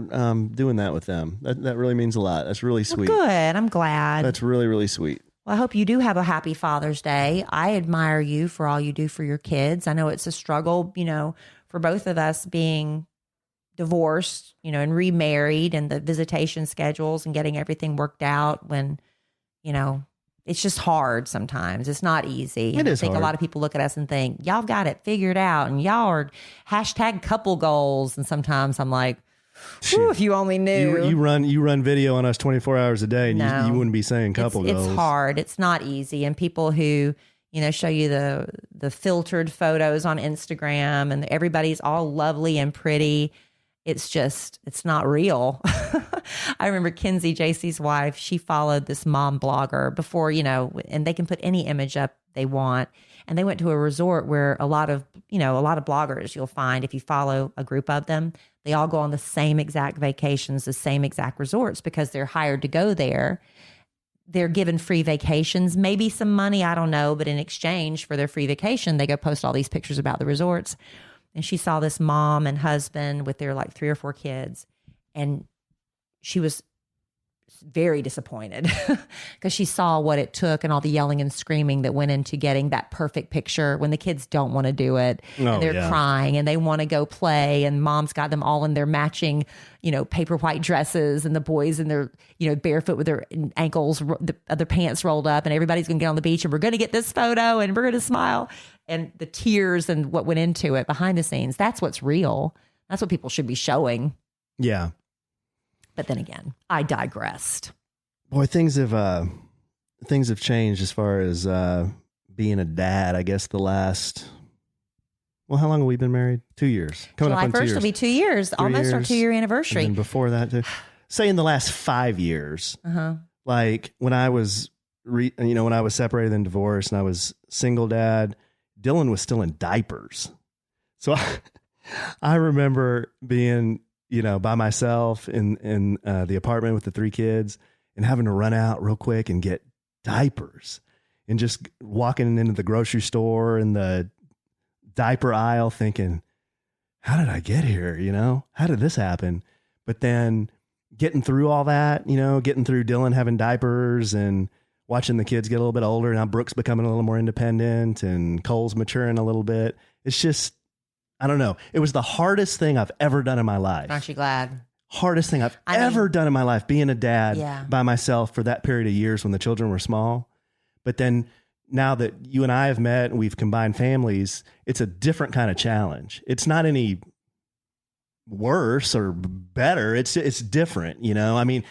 Speaker 2: doing that with them. That really means a lot. That's really sweet.
Speaker 1: Well, good. I'm glad.
Speaker 2: That's really, really sweet.
Speaker 1: Well, I hope you do have a happy Father's Day. I admire you for all you do for your kids. I know it's a struggle, for both of us being divorced, and remarried, and the visitation schedules and getting everything worked out when, it's just hard sometimes. It's not easy.
Speaker 2: It is
Speaker 1: I think
Speaker 2: hard.
Speaker 1: a lot of people look at us and think, y'all got it figured out, and y'all are #couple goals. And sometimes I'm like, whew, if you only knew.
Speaker 2: You run video on us 24 hours a day, and
Speaker 1: No.
Speaker 2: you wouldn't be saying couple goals.
Speaker 1: It's hard. It's not easy. And people who, show you the filtered photos on Instagram, and everybody's all lovely and pretty. It's not real. I remember Kinsey, JC's wife, she followed this mom blogger before, and they can put any image up they want. And they went to a resort where a lot of bloggers you'll find, if you follow a group of them, they all go on the same exact vacations, the same exact resorts, because they're hired to go there. They're given free vacations, maybe some money, I don't know, but in exchange for their free vacation, they go post all these pictures about the resorts. And she saw this mom and husband with their 3 or 4 kids. And she was very disappointed because she saw what it took and all the yelling and screaming that went into getting that perfect picture when the kids don't want to do it and they're crying and they want to go play, and mom's got them all in their matching, paper white dresses, and the boys in their, barefoot with their ankles, their pants rolled up, and everybody's going to get on the beach and we're going to get this photo and we're going to smile, and the tears and what went into it behind the scenes. That's what's real. That's what people should be showing.
Speaker 2: Yeah.
Speaker 1: But then again, I digressed.
Speaker 2: Boy, things have changed as far as being a dad. I guess the last, how long have we been married? 2 years. Coming
Speaker 1: July
Speaker 2: up on 2 years.
Speaker 1: 1st will be 2 years. Almost our 2-year anniversary.
Speaker 2: And before that, too. Say in the last 5 years, like when I was, when I was separated and divorced, and I was single dad, Dylan was still in diapers. So I remember being, by myself in the apartment with the 3 kids and having to run out real quick and get diapers, and just walking into the grocery store in the diaper aisle thinking, how did I get here? How did this happen? But then getting through all that, getting through Dylan having diapers and watching the kids get a little bit older. Now Brooke's becoming a little more independent and Cole's maturing a little bit. It's just, I don't know. It was the hardest thing I've ever done in my life.
Speaker 1: Aren't you glad?
Speaker 2: Hardest thing I've ever done in my life, being a dad by myself for that period of years when the children were small. But then now that you and I have met and we've combined families, it's a different kind of challenge. It's not any worse or better. It's different, I mean,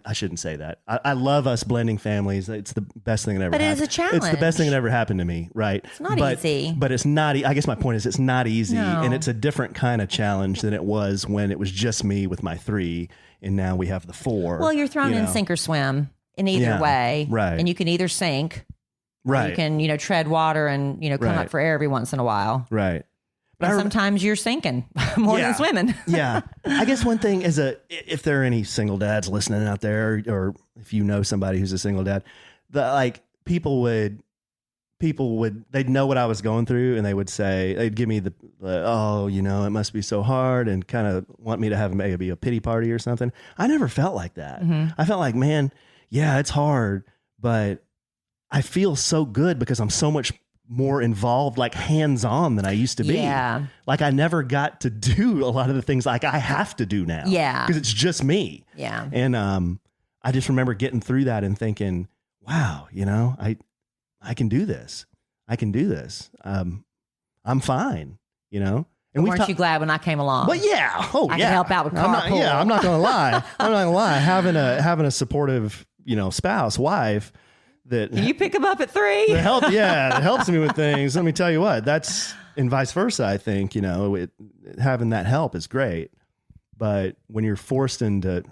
Speaker 2: I shouldn't say that. I love us blending families. It's the best thing that ever happened.
Speaker 1: But it is a challenge.
Speaker 2: It's the best thing that ever happened to me, right?
Speaker 1: It's not easy.
Speaker 2: But it's not, I guess my point is it's not easy. No. And it's a different kind of challenge than it was when it was just me with my 3, and now we have the 4.
Speaker 1: Well, you're thrown in sink or swim in either way.
Speaker 2: Right.
Speaker 1: And you can either sink,
Speaker 2: right?
Speaker 1: Or you can, tread water and, come up for air every once in a while.
Speaker 2: Right.
Speaker 1: But sometimes you're sinking more than swimming.
Speaker 2: Yeah. I guess one thing is if there are any single dads listening out there, or if you know somebody who's a single dad, people would, they'd know what I was going through, and they would say, they'd give me the it must be so hard, and kind of want me to have maybe a pity party or something. I never felt like that. Mm-hmm. I felt like, man, yeah, it's hard, but I feel so good because I'm so much more involved, like hands-on, than I used to be.
Speaker 1: Yeah.
Speaker 2: Like I never got to do a lot of the things like I have to do now.
Speaker 1: Yeah.
Speaker 2: Because it's just me.
Speaker 1: Yeah.
Speaker 2: And I just remember getting through that and thinking, wow, I can do this. I can do this. I'm fine, And
Speaker 1: weren't you glad when I came along?
Speaker 2: But yeah. Oh,
Speaker 1: I
Speaker 2: yeah.
Speaker 1: can help out with carpool.
Speaker 2: I'm not gonna lie. Having a supportive, spouse, wife, that
Speaker 1: can you pick them up at 3?
Speaker 2: That helps me with things. Let me tell you what, that's, and vice versa. I think, having that help is great. But when you're forced into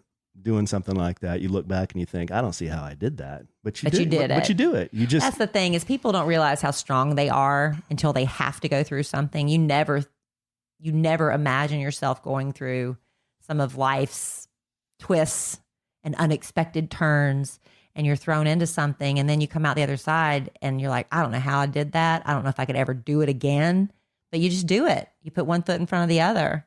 Speaker 2: doing something like that, you look back and you think, I don't see how I did that. But you did it. But you do it. That's
Speaker 1: the thing, is people don't realize how strong they are until they have to go through something. You never imagine yourself going through some of life's twists and unexpected turns, and you're thrown into something, and then you come out the other side and you're like, I don't know how I did that. I don't know if I could ever do it again, but you just do it. You put one foot in front of the other.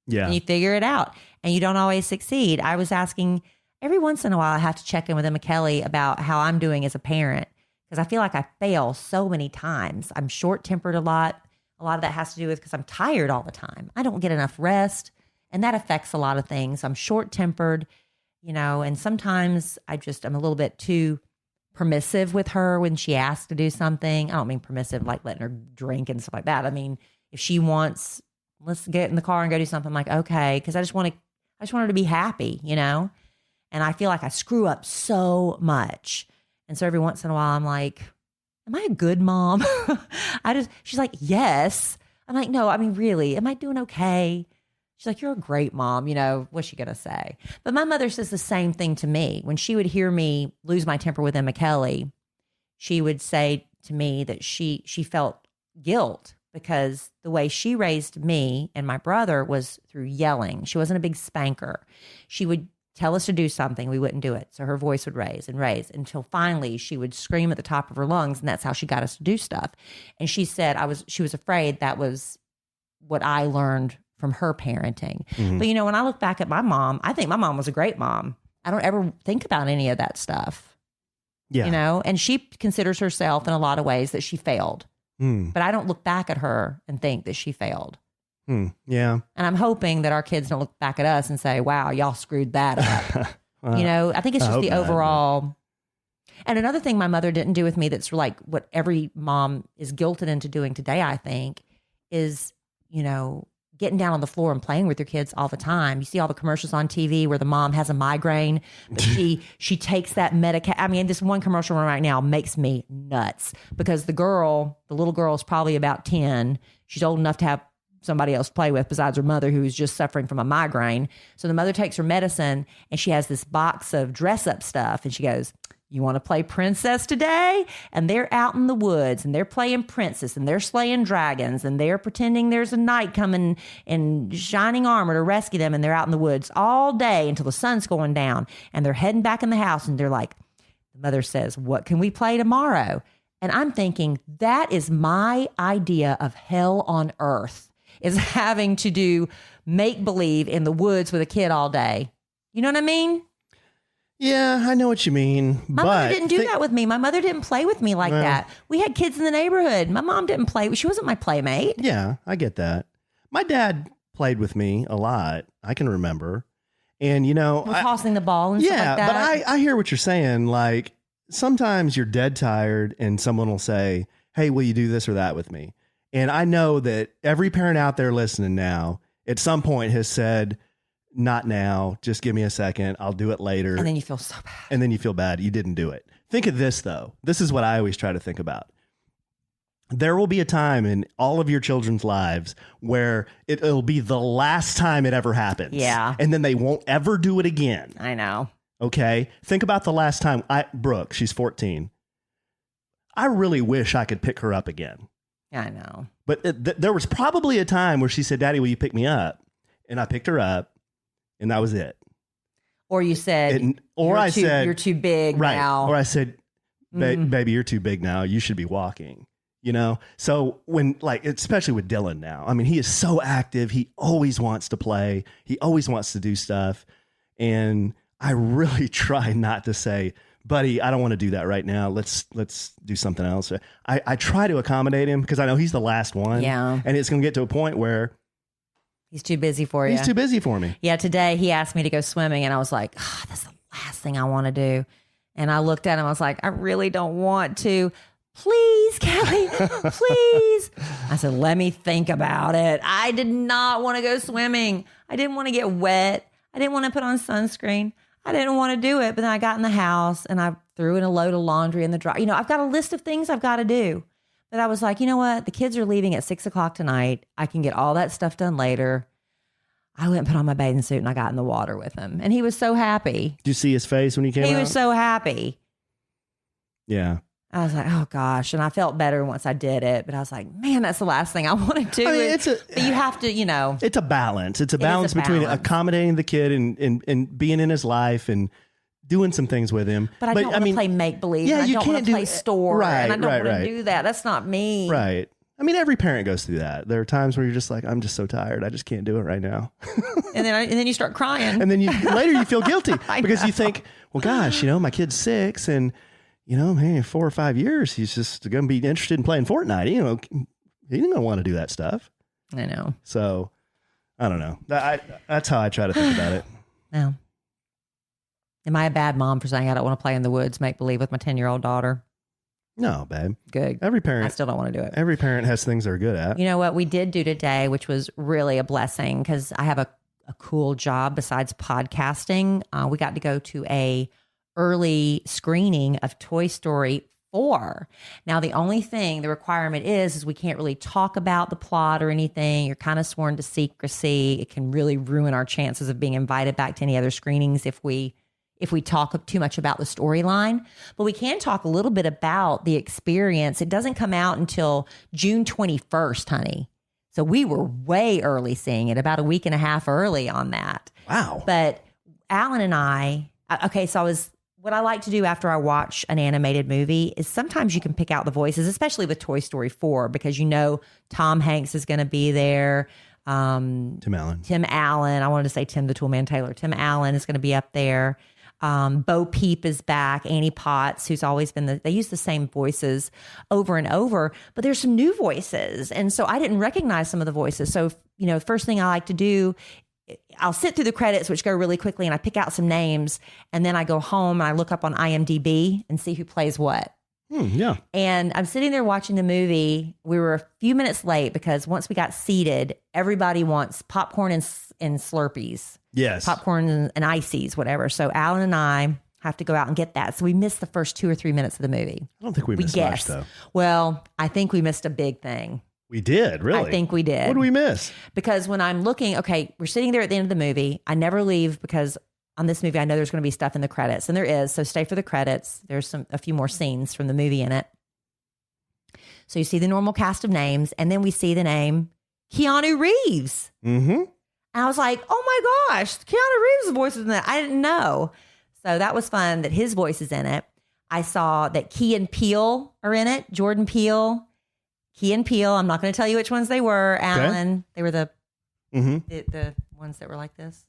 Speaker 2: Yeah.
Speaker 1: And you figure it out, and you don't always succeed. I was asking, every once in a while, I have to check in with Emma Kelly about how I'm doing as a parent, because I feel like I fail so many times. I'm short-tempered a lot. A lot of that has to do with because I'm tired all the time. I don't get enough rest, and that affects a lot of things. I'm short-tempered, and sometimes I'm a little bit too permissive with her when she asks to do something. I don't mean permissive like letting her drink and stuff like that. I mean, if she wants, let's get in the car and go do something, I'm like, okay, because I just want her to be happy, and I feel like I screw up so much. And so every once in a while I'm like, am I a good mom? She's like, yes. I'm like, no, I mean, really, am I doing okay? She's like, you're a great mom. What's she going to say? But my mother says the same thing to me. When she would hear me lose my temper with Emma Kelly, she would say to me that she felt guilt because the way she raised me and my brother was through yelling. She wasn't a big spanker. She would tell us to do something, we wouldn't do it. So her voice would raise and raise until finally she would scream at the top of her lungs, and that's how she got us to do stuff. And she said she was afraid that was what I learned from her parenting. Mm-hmm. But when I look back at my mom, I think my mom was a great mom. I don't ever think about any of that stuff.
Speaker 2: Yeah.
Speaker 1: You know, and she considers herself in a lot of ways that she failed.
Speaker 2: Hmm.
Speaker 1: But I don't look back at her and think that she failed.
Speaker 2: Yeah.
Speaker 1: And I'm hoping that our kids don't look back at us and say, wow, y'all screwed that up. You know, I think it's just the overall. And another thing my mother didn't do with me that's like what every mom is guilted into doing today, I think, is, you know, getting down on the floor and playing with your kids all the time. You see all the commercials on TV where the mom has a migraine, but she takes that medication. I mean, this one commercial right now makes me nuts because the little girl is probably about 10. She's old enough to have somebody else to play with besides her mother, who is just suffering from a migraine. So the mother takes her medicine and she has this box of dress up stuff. And she goes, you want to play princess today? And they're out in the woods and they're playing princess and they're slaying dragons and they're pretending there's a knight coming in shining armor to rescue them. And they're out in the woods all day until the sun's going down and they're heading back in the house. And they're like, the mother says, what can we play tomorrow? And I'm thinking that is my idea of hell on earth, is having to do make believe in the woods with a kid all day. You know what I mean?
Speaker 2: Yeah, I know what you mean.
Speaker 1: My mother didn't do that with me. My mother didn't play with me like that. We had kids in the neighborhood. My mom didn't play. She wasn't my playmate.
Speaker 2: Yeah, I get that. My dad played with me a lot. I can remember. And, you know,
Speaker 1: tossing the ball and stuff like that.
Speaker 2: Yeah, but I hear what you're saying. Like, sometimes you're dead tired and someone will say, hey, will you do this or that with me? And I know that every parent out there listening now at some point has said, not now, just give me a second, I'll do it later.
Speaker 1: And then you feel so bad.
Speaker 2: And then you feel bad you didn't do it. Think of this, though. This is what I always try to think about. There will be a time in all of your children's lives where it'll be the last time it ever happens.
Speaker 1: Yeah.
Speaker 2: And then they won't ever do it again.
Speaker 1: I know.
Speaker 2: Okay? Think about the last time. Brooke, she's 14. I really wish I could pick her up again.
Speaker 1: I know.
Speaker 2: But there was probably a time where she said, Daddy, will you pick me up? And I picked her up. And that was it.
Speaker 1: Or you said, I said, you're too big now.
Speaker 2: Or I said, baby, you're too big now. You should be walking, you know? So when, like, especially with Dylan now, I mean, he is so active. He always wants to play. He always wants to do stuff. And I really try not to say, buddy, I don't want to do that right now. Let's do something else. I try to accommodate him because I know he's the last one.
Speaker 1: Yeah.
Speaker 2: And it's going to get to a point where
Speaker 1: he's too busy for you.
Speaker 2: He's too busy for me.
Speaker 1: Yeah, today he asked me to go swimming and I was like, that's the last thing I want to do. And I looked at him, I was like, I really don't want to. Please, Kelly, please. I said, let me think about it. I did not want to go swimming. I didn't want to get wet. I didn't want to put on sunscreen. I didn't want to do it. But then I got in the house and I threw in a load of laundry in the dryer. You know, I've got a list of things I've got to do. But I was like, you know what? The kids are leaving at 6:00 tonight. I can get all that stuff done later. I went and put on my bathing suit and I got in the water with him. And he was so happy.
Speaker 2: Did you see his face when he came out?
Speaker 1: He was so happy.
Speaker 2: Yeah.
Speaker 1: I was like, oh gosh. And I felt better once I did it. But I was like, man, that's the last thing I want to do.
Speaker 2: I mean,
Speaker 1: but you have to, you know.
Speaker 2: It's a balance. It's a balance between accommodating the kid and being in his life and doing some things with him.
Speaker 1: But I don't want to play make-believe.
Speaker 2: Yeah,
Speaker 1: and I don't want to play store.
Speaker 2: Right,
Speaker 1: and I don't want to do that. That's not me.
Speaker 2: Right. I mean, every parent goes through that. There are times where you're just like, I'm just so tired. I just can't do it right now.
Speaker 1: and then you start crying.
Speaker 2: And then later you feel guilty because you think, well, gosh, you know, my kid's 6 and, you know, man, 4 or 5 years, he's just going to be interested in playing Fortnite. You know, he ain't going to want to do that stuff.
Speaker 1: I know.
Speaker 2: So, I don't know. That's how I try to think about it.
Speaker 1: No. Am I a bad mom for saying I don't want to play in the woods, make believe with my 10-year-old daughter?
Speaker 2: No, babe.
Speaker 1: Good.
Speaker 2: Every parent.
Speaker 1: I still don't want to do it.
Speaker 2: Every parent has things they're good at.
Speaker 1: You know what we did do today, which was really a blessing because I have a cool job besides podcasting. We got to go to a early screening of Toy Story 4. Now, the requirement is we can't really talk about the plot or anything. You're kind of sworn to secrecy. It can really ruin our chances of being invited back to any other screenings if we talk too much about the storyline. But we can talk a little bit about the experience. It doesn't come out until June 21st, honey. So we were way early seeing it, about a week and a half early on that.
Speaker 2: Wow.
Speaker 1: But Alan and what I like to do after I watch an animated movie is sometimes you can pick out the voices, especially with Toy Story 4, because you know Tom Hanks is going to be there.
Speaker 2: Tim Allen.
Speaker 1: I wanted to say Tim the Toolman Taylor. Tim Allen is going to be up there. Bo Peep is back. Annie Potts, who's always been they use the same voices over and over, but there's some new voices. And so I didn't recognize some of the voices. So, first thing I like to do, I'll sit through the credits, which go really quickly, and I pick out some names, and then I go home and I look up on IMDb and see who plays what.
Speaker 2: Yeah.
Speaker 1: And I'm sitting there watching the movie. We were a few minutes late because once we got seated, everybody wants popcorn and Slurpees.
Speaker 2: Yes.
Speaker 1: Popcorn and ices, whatever. So Alan and I have to go out and get that. So we missed the first 2 or 3 minutes of the movie.
Speaker 2: I don't think we missed much, though.
Speaker 1: Well, I think we missed a big thing.
Speaker 2: We did, really?
Speaker 1: I think we did.
Speaker 2: What did we miss?
Speaker 1: Because when I'm looking, okay, we're sitting there at the end of the movie. I never leave because on this movie, I know there's going to be stuff in the credits, and there is. So stay for the credits. There's a few more scenes from the movie in it. So you see the normal cast of names, and then we see the name Keanu Reeves.
Speaker 2: Mm-hmm.
Speaker 1: And I was like, oh my gosh, Keanu Reeves' voice is in that. I didn't know. So that was fun that his voice is in it. I saw that Key and Peele are in it. Jordan Peele, Key and Peele. I'm not going to tell you which ones they were, Alan. Okay. They were the ones that were like this.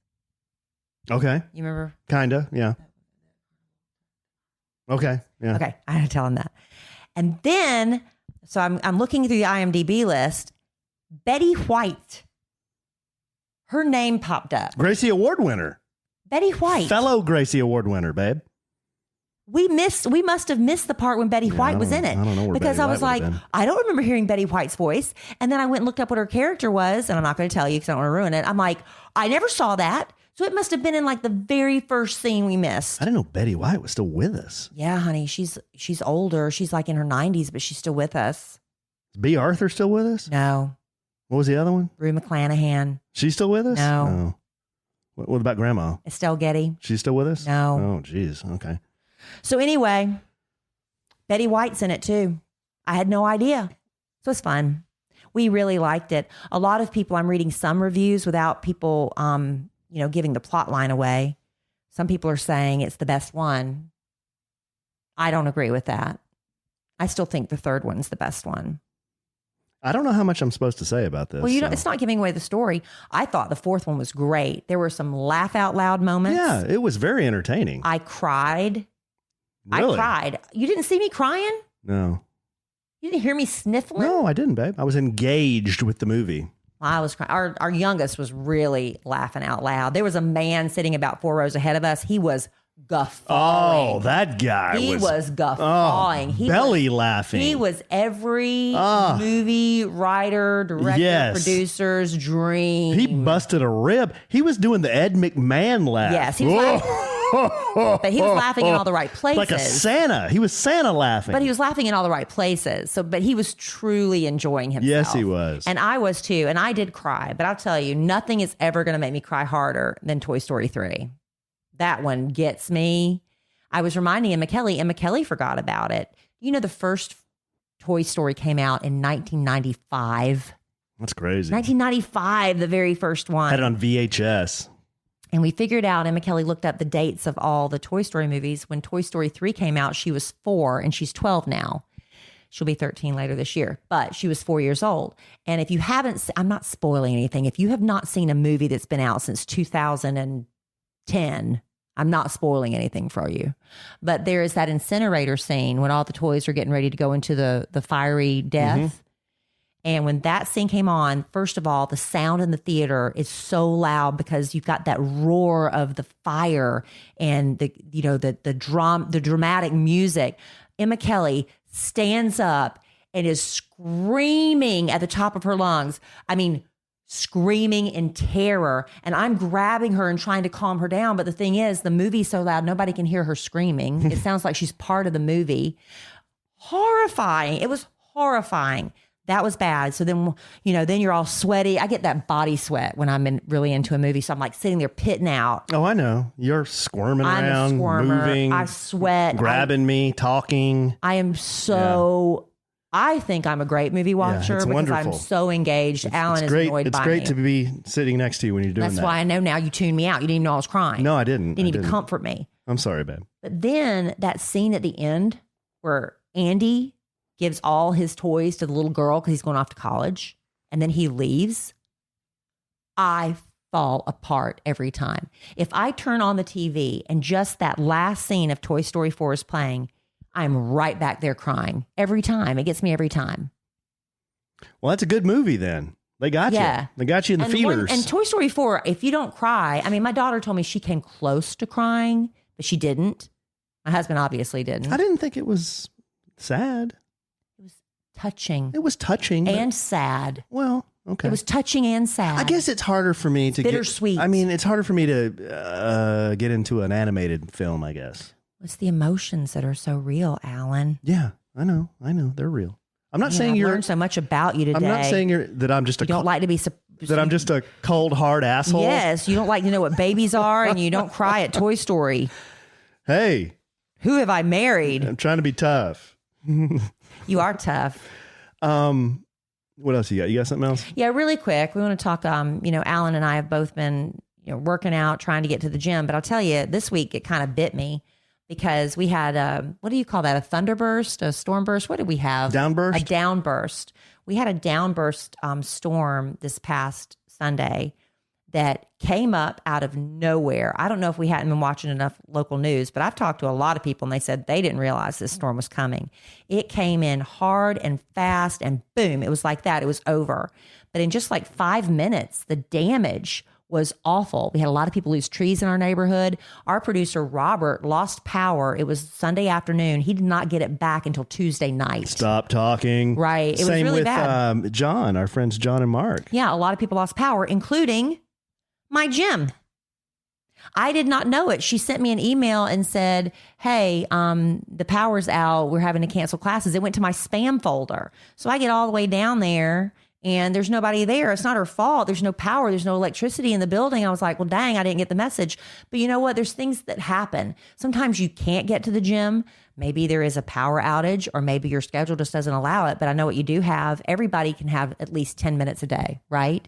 Speaker 2: Okay.
Speaker 1: You remember?
Speaker 2: Kinda, yeah. Okay, yeah.
Speaker 1: Okay, I had to tell him that. And then, so I'm looking through the IMDb list. Betty White. Her name popped up.
Speaker 2: Gracie Award winner.
Speaker 1: Betty White.
Speaker 2: Fellow Gracie Award winner, babe.
Speaker 1: We must have missed the part when Betty White was in it.
Speaker 2: I don't know where
Speaker 1: because
Speaker 2: Betty
Speaker 1: I was
Speaker 2: White
Speaker 1: like, I don't remember hearing Betty White's voice. And then I went and looked up what her character was, and I'm not going to tell you because I don't want to ruin it. I'm like, I never saw that. So it must have been in like the very first scene we missed.
Speaker 2: I didn't know Betty White was still with us.
Speaker 1: Yeah, honey. She's older. She's like in her 90s, but she's still with us.
Speaker 2: Is B. Arthur still with us?
Speaker 1: No.
Speaker 2: What was the other one?
Speaker 1: Rue McClanahan.
Speaker 2: She's still with us?
Speaker 1: No.
Speaker 2: Oh. What about Grandma?
Speaker 1: Estelle Getty. She's
Speaker 2: still with us?
Speaker 1: No.
Speaker 2: Oh, geez. Okay.
Speaker 1: So anyway, Betty White's in it too. I had no idea. So it's fun. We really liked it. A lot of people, I'm reading some reviews without people, giving the plot line away. Some people are saying it's the best one. I don't agree with that. I still think the third one's the best one.
Speaker 2: I don't know how much I'm supposed to say about this.
Speaker 1: Well, it's not giving away the story. I thought the fourth one was great. There were some laugh out loud moments.
Speaker 2: Yeah, it was very entertaining.
Speaker 1: I cried.
Speaker 2: Really?
Speaker 1: I cried. You didn't see me crying?
Speaker 2: No.
Speaker 1: You didn't hear me sniffling?
Speaker 2: No, I didn't, babe. I was engaged with the movie.
Speaker 1: I was crying. Our youngest was really laughing out loud. There was a man sitting about 4 rows ahead of us. He was guffawing.
Speaker 2: Oh, that guy
Speaker 1: He was guffawing. He
Speaker 2: belly
Speaker 1: was,
Speaker 2: laughing.
Speaker 1: He was every movie writer, director, producer's dream.
Speaker 2: He busted a rib. He was doing the Ed McMahon laugh.
Speaker 1: Yes, he was laughing. But he was laughing in all the right places.
Speaker 2: Like a Santa. He was Santa laughing.
Speaker 1: But he was laughing in all the right places. But he was truly enjoying himself.
Speaker 2: Yes, he was.
Speaker 1: And I was too. And I did cry. But I'll tell you, nothing is ever going to make me cry harder than Toy Story 3. That one gets me. I was reminding Emma Kelly forgot about it. You know, the first Toy Story came out in 1995.
Speaker 2: That's crazy.
Speaker 1: 1995, the very first one.
Speaker 2: Had it on VHS.
Speaker 1: And we figured out, Emma Kelly looked up the dates of all the Toy Story movies. When Toy Story 3 came out, she was 4 and she's 12 now. She'll be 13 later this year, but she was 4 years old. And if you haven't, I'm not spoiling anything. If you have not seen a movie that's been out since 2010, I'm not spoiling anything for you. But there is that incinerator scene when all the toys are getting ready to go into the fiery death. Mm-hmm. And when that scene came on, first of all, the sound in the theater is so loud because you've got that roar of the fire and the dramatic music. Emma Kelly stands up and is screaming at the top of her lungs. I mean, screaming in terror. And I'm grabbing her and trying to calm her down. But the thing is, the movie's so loud, nobody can hear her screaming. It sounds like she's part of the movie. Horrifying. It was horrifying. That was bad. So then, then you're all sweaty. I get that body sweat when I'm really into a movie. So I'm like sitting there pitting out.
Speaker 2: Oh, I know. You're squirming
Speaker 1: I'm
Speaker 2: around,
Speaker 1: a squirmer.
Speaker 2: moving.
Speaker 1: I sweat.
Speaker 2: Grabbing me, talking.
Speaker 1: I am so... Yeah. I think I'm a great movie watcher because
Speaker 2: wonderful.
Speaker 1: I'm so engaged. Alan is annoyed by me.
Speaker 2: It's great to be sitting next to you when you're doing that.
Speaker 1: That's why I know now you tuned me out. You didn't even know I was crying.
Speaker 2: No, I didn't.
Speaker 1: You didn't even comfort me.
Speaker 2: I'm sorry, babe.
Speaker 1: But then that scene at the end where Andy gives all his toys to the little girl because he's going off to college, and then he leaves. I fall apart every time. If I turn on the TV and just that last scene of Toy Story 4 is playing, I'm right back there crying every time. It gets me every time.
Speaker 2: Well, that's a good movie then. They got you. They got you in the feelers.
Speaker 1: And Toy Story 4, if you don't cry, I mean, my daughter told me she came close to crying, but she didn't. My husband obviously didn't.
Speaker 2: I didn't think it was sad.
Speaker 1: It was touching.
Speaker 2: It was touching.
Speaker 1: And sad.
Speaker 2: Well, okay.
Speaker 1: It was touching and sad.
Speaker 2: I guess it's harder for me to
Speaker 1: bittersweet.
Speaker 2: It's harder for me to get into an animated film, I guess.
Speaker 1: It's the emotions that are so real, Alan.
Speaker 2: Yeah, I know. They're real. I'm not saying
Speaker 1: I've learned so much about you today.
Speaker 2: I'm not saying that I'm just
Speaker 1: don't like to be
Speaker 2: that I'm just a cold, hard asshole.
Speaker 1: Yes, you don't like to know what babies are, and you don't cry at Toy Story.
Speaker 2: Hey,
Speaker 1: who have I married?
Speaker 2: I'm trying to be tough.
Speaker 1: You are tough.
Speaker 2: What else you got? You got something else?
Speaker 1: Yeah, really quick. We want to talk. Alan and I have both been working out, trying to get to the gym. But I'll tell you, this week it kind of bit me. Because we had what do you call that? A thunderburst, a storm burst? What did we have?
Speaker 2: Downburst?
Speaker 1: A downburst. We had a downburst storm this past Sunday that came up out of nowhere. I don't know if we hadn't been watching enough local news, but I've talked to a lot of people and they said they didn't realize this storm was coming. It came in hard and fast and boom, it was like that. It was over. But in just like 5 minutes, the damage was awful. We had a lot of people lose trees in our neighborhood. Our producer, Robert, lost power. It was Sunday afternoon. He did not get it back until Tuesday night.
Speaker 2: Stop talking.
Speaker 1: Right. It was really bad.
Speaker 2: Same with John, our friends John and Mark.
Speaker 1: Yeah, a lot of people lost power, including my gym. I did not know it. She sent me an email and said, hey, the power's out. We're having to cancel classes. It went to my spam folder. So I get all the way down there and there's nobody there. It's not her fault. There's no power. There's no electricity in the building. I was like, well, dang, I didn't get the message. But you know what? There's things that happen. Sometimes you can't get to the gym. Maybe there is a power outage or maybe your schedule just doesn't allow it. But I know what you do have. Everybody can have at least 10 minutes a day, right?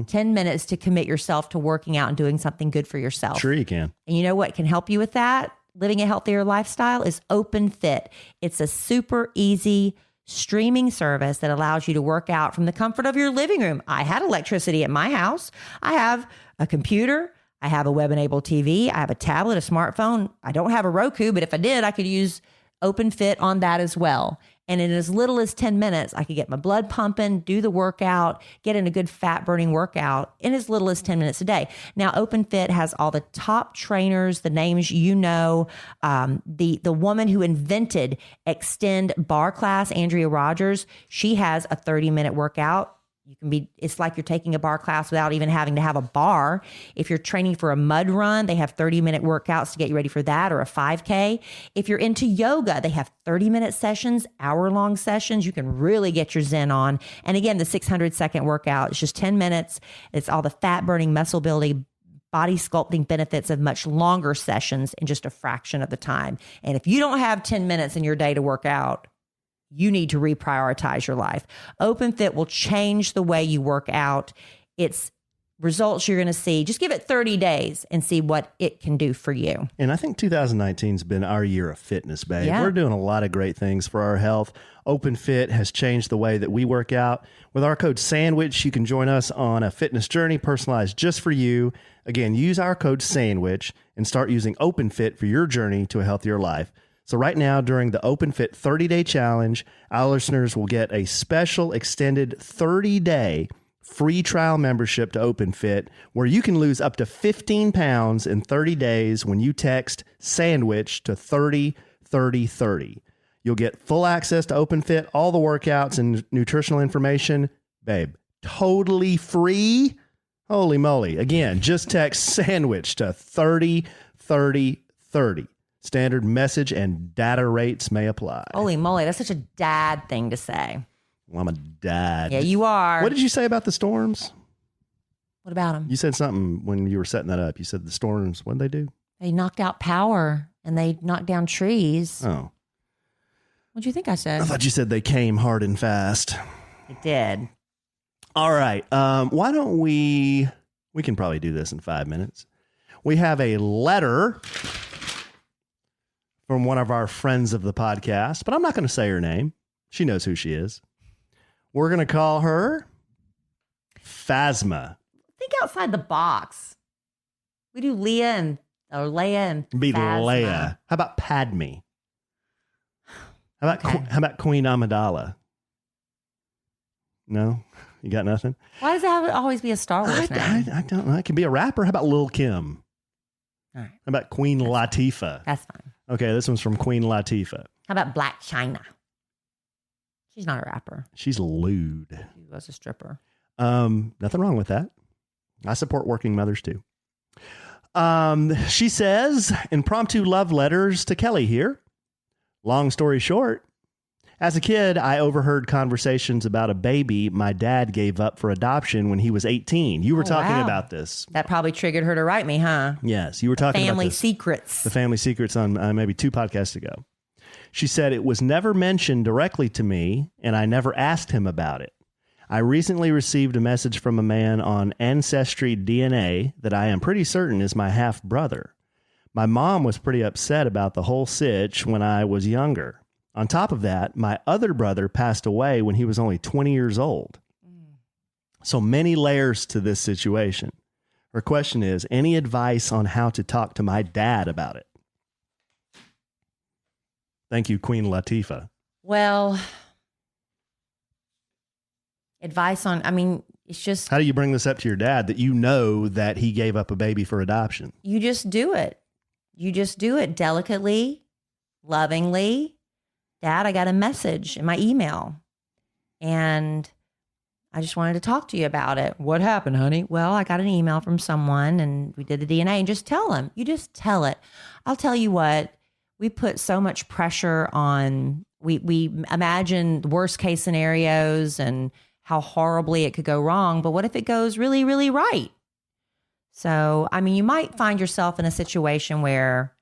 Speaker 1: 10 minutes to commit yourself to working out and doing something good for yourself.
Speaker 2: Sure you can.
Speaker 1: And you know what can help you with that? Living a healthier lifestyle is Openfit. It's a super easy streaming service that allows you to work out from the comfort of your living room. I had electricity at my house. I have a computer. I have a web-enabled TV. I have a tablet, a smartphone. I don't have a Roku, but if I did, I could use Openfit on that as well. And in as little as 10 minutes, I could get my blood pumping, do the workout, get in a good fat burning workout in as little as 10 minutes a day. Now, Openfit has all the top trainers, the names you know, the woman who invented Extend Bar Class, Andrea Rogers, she has a 30-minute workout. It's like you're taking a bar class without even having to have a bar. If you're training for a mud run, they have 30-minute workouts to get you ready for that, or a 5K. If you're into yoga, they have 30-minute sessions, hour-long sessions. You can really get your zen on. And again, the 600-second workout, it's just 10 minutes. It's all the fat-burning, muscle-building, body sculpting benefits of much longer sessions in just a fraction of the time. And if you don't have 10 minutes in your day to work out, you need to reprioritize your life. Openfit will change the way you work out. It's results you're going to see. Just give it 30 days and see what it can do for you.
Speaker 2: And I think 2019 has been our year of fitness, babe.
Speaker 1: Yeah.
Speaker 2: We're doing a lot of great things for our health. Openfit has changed the way that we work out. With our code SANDWICH, you can join us on a fitness journey personalized just for you. Again, use our code SANDWICH and start using Openfit for your journey to a healthier life. So right now, during the Openfit 30-day challenge, our listeners will get a special extended 30-day free trial membership to Openfit, where you can lose up to 15 pounds in 30 days when you text SANDWICH to 303030. You'll get full access to Openfit, all the workouts and nutritional information. Babe, totally free. Holy moly. Again, just text SANDWICH to 303030. Standard message and data rates may apply.
Speaker 1: Holy moly, that's such a dad thing to say.
Speaker 2: Well, I'm a dad.
Speaker 1: Yeah, you are.
Speaker 2: What did you say about the storms?
Speaker 1: What about them?
Speaker 2: You said something when you were setting that up. You said the storms, what did they do?
Speaker 1: They knocked out power and they knocked down trees.
Speaker 2: Oh.
Speaker 1: What'd you think I said?
Speaker 2: I thought you said they came hard and fast.
Speaker 1: It did.
Speaker 2: All right. Why don't we can probably do this in 5 minutes. We have a letter from one of our friends of the podcast, but I'm not going to say her name. She knows who she is. We're going to call her Phasma.
Speaker 1: Think outside the box. We do Leia and
Speaker 2: Be
Speaker 1: Phasma.
Speaker 2: Leia. How about Padme? How about Queen Amidala? No, you got nothing.
Speaker 1: Why does it have to always be a Star Wars name?
Speaker 2: I don't know. It can be a rapper. How about Lil' Kim?
Speaker 1: All right.
Speaker 2: How about Queen Latifah?
Speaker 1: That's fine.
Speaker 2: Okay, this one's from Queen Latifah.
Speaker 1: How about Black China? She's not a rapper.
Speaker 2: She's lewd.
Speaker 1: She was a stripper.
Speaker 2: Nothing wrong with that. I support working mothers too. She says, impromptu love letters to Kelly here. Long story short, as a kid, I overheard conversations about a baby my dad gave up for adoption when he was 18. You were talking about this.
Speaker 1: That probably triggered her to write me, huh?
Speaker 2: Yes, you were talking about
Speaker 1: Family
Speaker 2: this.
Speaker 1: secrets.
Speaker 2: The family secrets on maybe 2 podcasts ago. She said it was never mentioned directly to me, and I never asked him about it. I recently received a message from a man on Ancestry DNA that I am pretty certain is my half brother. My mom was pretty upset about the whole sitch when I was younger. On top of that, my other brother passed away when he was only 20 years old. So many layers to this situation. Her question is, any advice on how to talk to my dad about it? Thank you, Queen Latifah.
Speaker 1: Well, advice on, it's just.
Speaker 2: How do you bring this up to your dad that you know that he gave up a baby for adoption?
Speaker 1: You just do it. You just do it delicately, lovingly. Dad, I got a message in my email and I just wanted to talk to you about it. What happened, honey? Well, I got an email from someone and we did the DNA, and just tell him. You just tell it. I'll tell you what, we put so much pressure on, we imagine worst case scenarios and how horribly it could go wrong. But what if it goes really, really right? So, you might find yourself in a situation where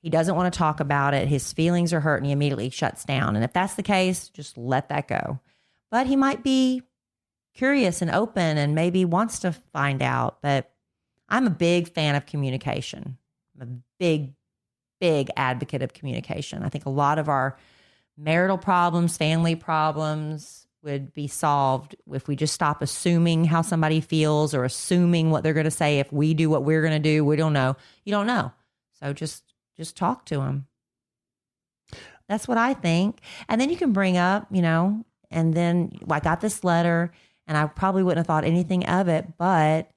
Speaker 1: he doesn't want to talk about it. His feelings are hurt and he immediately shuts down. And if that's the case, just let that go. But he might be curious and open and maybe wants to find out. But I'm a big fan of communication. I'm a big, big advocate of communication. I think a lot of our marital problems, family problems would be solved if we just stop assuming how somebody feels or assuming what they're going to say. If we do what we're going to do, we don't know. You don't know. So just talk to them. That's what I think. And then you can bring up, and then I got this letter and I probably wouldn't have thought anything of it, but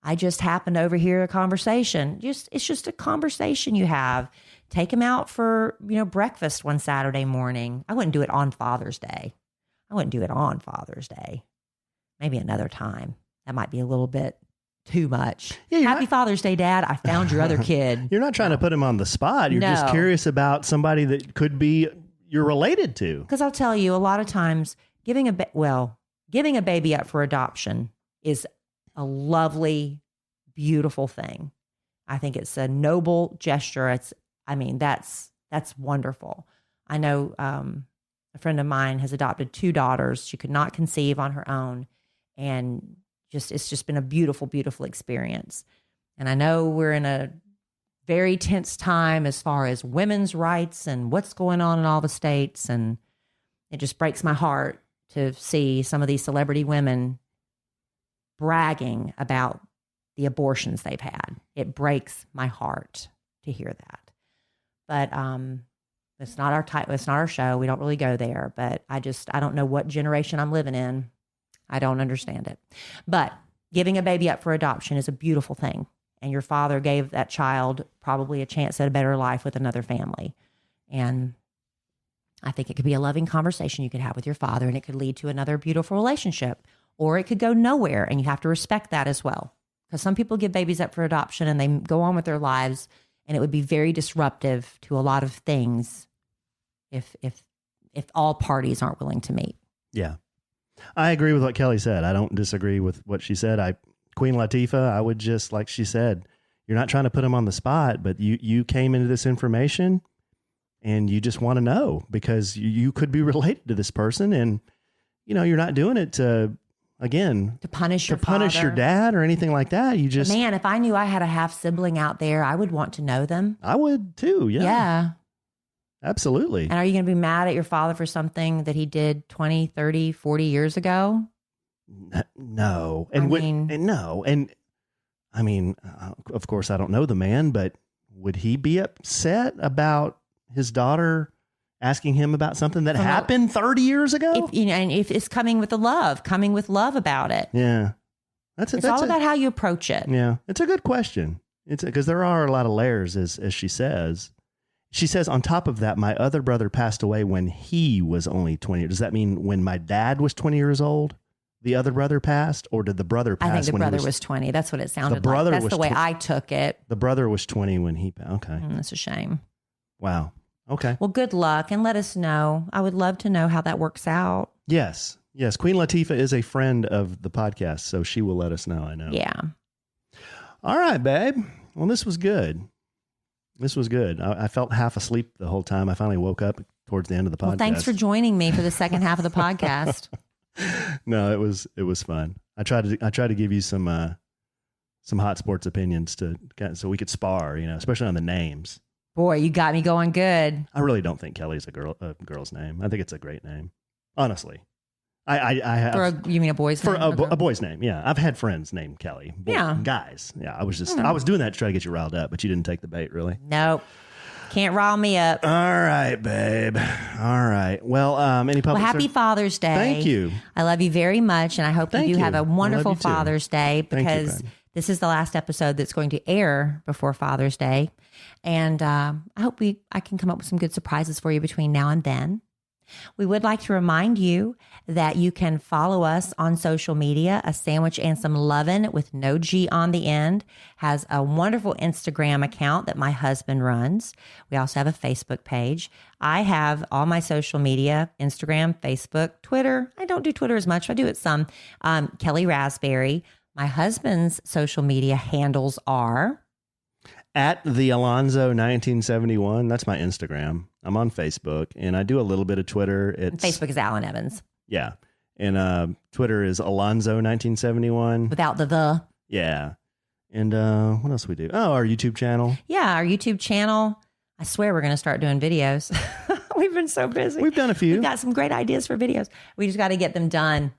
Speaker 1: I just happened to overhear a conversation. It's just a conversation you have. Take him out for, breakfast one Saturday morning. I wouldn't do it on Father's Day. Maybe another time. That might be a little bit too much. Yeah, Happy Father's Day, Dad. I found your other kid.
Speaker 2: You're not trying to put him on the spot. You're just curious about somebody that could be you're related to.
Speaker 1: Because I'll tell you, a lot of times giving a baby up for adoption is a lovely, beautiful thing. I think it's a noble gesture. That's wonderful. I know a friend of mine has adopted 2 daughters. She could not conceive on her own, and it's just been a beautiful, beautiful experience. And I know we're in a very tense time as far as women's rights and what's going on in all the states. And it just breaks my heart to see some of these celebrity women bragging about the abortions they've had. It breaks my heart to hear that. But it's not our type. It's not our show. We don't really go there. But I don't know what generation I'm living in. I don't understand it. But giving a baby up for adoption is a beautiful thing. And your father gave that child probably a chance at a better life with another family. And I think it could be a loving conversation you could have with your father, and it could lead to another beautiful relationship. Or it could go nowhere, and you have to respect that as well. Because some people give babies up for adoption and they go on with their lives, and it would be very disruptive to a lot of things if all parties aren't willing to meet.
Speaker 2: Yeah. I agree with what Kelly said. I don't disagree with what she said. Queen Latifah, I would just, like she said, you're not trying to put him on the spot, but you came into this information and you just want to know because you could be related to this person, and you're not doing it to punish your dad or anything like that. You just,
Speaker 1: man, if I knew I had a half sibling out there, I would want to know them.
Speaker 2: I would too. Yeah.
Speaker 1: Yeah.
Speaker 2: Absolutely.
Speaker 1: And are you going to be mad at your father for something that he did 20, 30, 40 years ago?
Speaker 2: No. And no. And I mean, of course, I don't know the man, but would he be upset about his daughter asking him about something that happened 30 years ago?
Speaker 1: And if it's coming with love about it.
Speaker 2: Yeah.
Speaker 1: It's all about how you approach it.
Speaker 2: Yeah. It's a good question. It's because there are a lot of layers, as she says. She says, on top of that, my other brother passed away when he was only 20. Does that mean when my dad was 20 years old, the other brother passed? Or did the brother pass?
Speaker 1: I think the brother was 20. That's what it sounded like. That's the way I took it.
Speaker 2: The brother was 20 when he passed. Okay.
Speaker 1: That's a shame.
Speaker 2: Wow. Okay.
Speaker 1: Well, good luck and let us know. I would love to know how that works out.
Speaker 2: Yes. Yes. Queen Latifah is a friend of the podcast, so she will let us know. I know.
Speaker 1: Yeah.
Speaker 2: All right, babe. Well, this was good. I felt half asleep the whole time. I finally woke up towards the end of the podcast.
Speaker 1: Well, thanks for joining me for the second half of the podcast.
Speaker 2: No, it was fun. I tried to give you some hot sports opinions so we could spar, especially on the names.
Speaker 1: Boy, you got me going good.
Speaker 2: I really don't think Kelly's a girl's name. I think it's a great name. Honestly. I have
Speaker 1: you mean a boy's name?
Speaker 2: A boy's name, yeah. I've had friends named Kelly. Guys. Yeah, I was doing that to try to get you riled up, but you didn't take the bait, really.
Speaker 1: Nope. Can't rile me up.
Speaker 2: All right, babe. All right. Well, any public
Speaker 1: happy Father's Day.
Speaker 2: Thank you.
Speaker 1: I love you very much, and I hope you have a wonderful Father's Day, because this is the last episode that's going to air before Father's Day. And I hope I can come up with some good surprises for you between now and then. We would like to remind you that you can follow us on social media. A Sandwich and Some Lovin' with no G on the end has a wonderful Instagram account that my husband runs. We also have a Facebook page. I have all my social media, Instagram, Facebook, Twitter. I don't do Twitter as much, but I do it some. Kelly Raspberry. My husband's social media handles are...
Speaker 2: At the Alonzo 1971. That's my Instagram. I'm on Facebook, and I do a little bit of Twitter.
Speaker 1: Facebook is Alan Evans.
Speaker 2: Yeah. And Twitter is Alonzo 1971.
Speaker 1: Without the.
Speaker 2: Yeah. And what else we do? Oh, our YouTube channel.
Speaker 1: Yeah, our YouTube channel. I swear we're going to start doing videos. We've been so busy.
Speaker 2: We've done a few.
Speaker 1: We've got some great ideas for videos. We just got to get them done.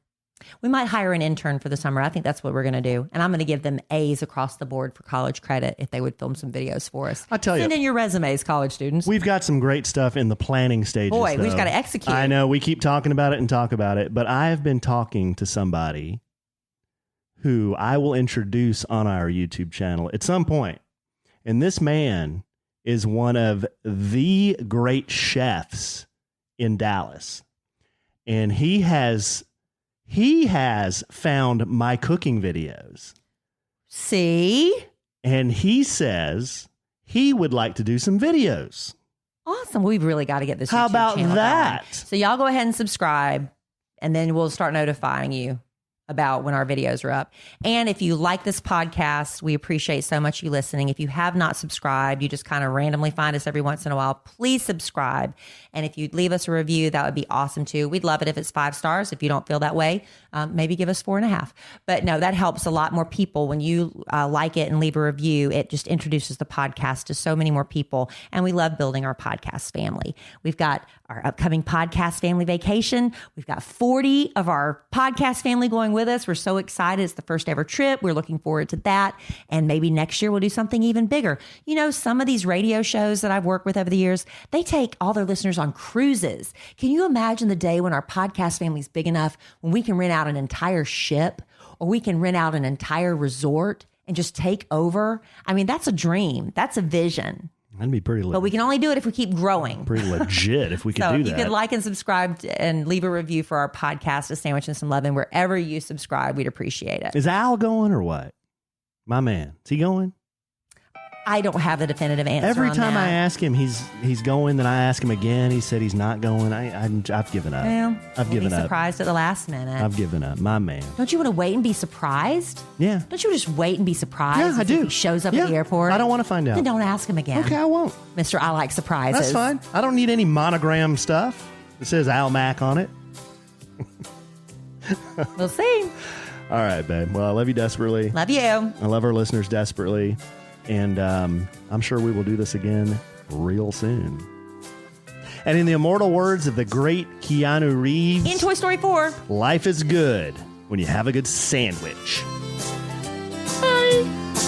Speaker 1: We might hire an intern for the summer. I think that's what we're going to do. And I'm going to give them A's across the board for college credit if they would film some videos for us.
Speaker 2: I'll tell you.
Speaker 1: Send in your resumes, college students.
Speaker 2: We've got some great stuff in the planning stages.
Speaker 1: Boy, we just got to execute.
Speaker 2: I know. We keep talking about it, but I have been talking to somebody who I will introduce on our YouTube channel at some point. And this man is one of the great chefs in Dallas. And he has found my cooking videos.
Speaker 1: See?
Speaker 2: And he says he would like to do some videos.
Speaker 1: Awesome. We've really got to get this.
Speaker 2: How
Speaker 1: YouTube
Speaker 2: about
Speaker 1: channel
Speaker 2: that?
Speaker 1: Going. So y'all go ahead and subscribe, and then we'll start notifying you about when our videos are up. And if you like this podcast, we appreciate so much you listening. If you have not subscribed, you just kind of randomly find us every once in a while, please subscribe. And if you'd leave us a review, that would be awesome too. We'd love it if it's 5 stars. If you don't feel that way, maybe give us 4.5. But no, that helps a lot more people. When you like it and leave a review, it just introduces the podcast to so many more people. And we love building our podcast family. We've got our upcoming podcast family vacation. We've got 40 of our podcast family going with us. We're so excited. It's the first ever trip. We're looking forward to that. And maybe next year we'll do something even bigger. You know, some of these radio shows that I've worked with over the years, they take all their listeners on cruises. Can you imagine the day when our podcast family is big enough when we can rent out an entire ship, or we can rent out an entire resort and just take over? I mean, that's a dream. That's a vision.
Speaker 2: That'd be pretty legit.
Speaker 1: But we can only do it if we keep growing.
Speaker 2: Pretty legit if we could do that.
Speaker 1: So you could like and subscribe and leave a review for our podcast, A Sandwich and Some Lovin', wherever you subscribe. We'd appreciate it.
Speaker 2: Is Al going or what? My man. Is he going?
Speaker 1: I don't have the definitive answer.
Speaker 2: Every time
Speaker 1: I
Speaker 2: ask him, he's going. Then I ask him again. He said he's not going. I've given up.
Speaker 1: Well,
Speaker 2: I've given up.
Speaker 1: Surprised at the last minute.
Speaker 2: I've given up. My man.
Speaker 1: Don't you want to wait and be surprised?
Speaker 2: Yeah.
Speaker 1: Don't you just wait and be surprised?
Speaker 2: Yeah, I do.
Speaker 1: If he shows up at the airport.
Speaker 2: I don't want to find out.
Speaker 1: Then don't ask him again.
Speaker 2: Okay, I won't.
Speaker 1: Mr. I like surprises.
Speaker 2: That's fine. I don't need any monogram stuff that says Al Mac on it.
Speaker 1: We'll see.
Speaker 2: All right, babe. Well, I love you desperately.
Speaker 1: Love you.
Speaker 2: I love our listeners desperately. And I'm sure we will do this again real soon. And in the immortal words of the great Keanu Reeves,
Speaker 1: in Toy Story 4,
Speaker 2: life is good when you have a good sandwich.
Speaker 1: Bye.
Speaker 3: Bye.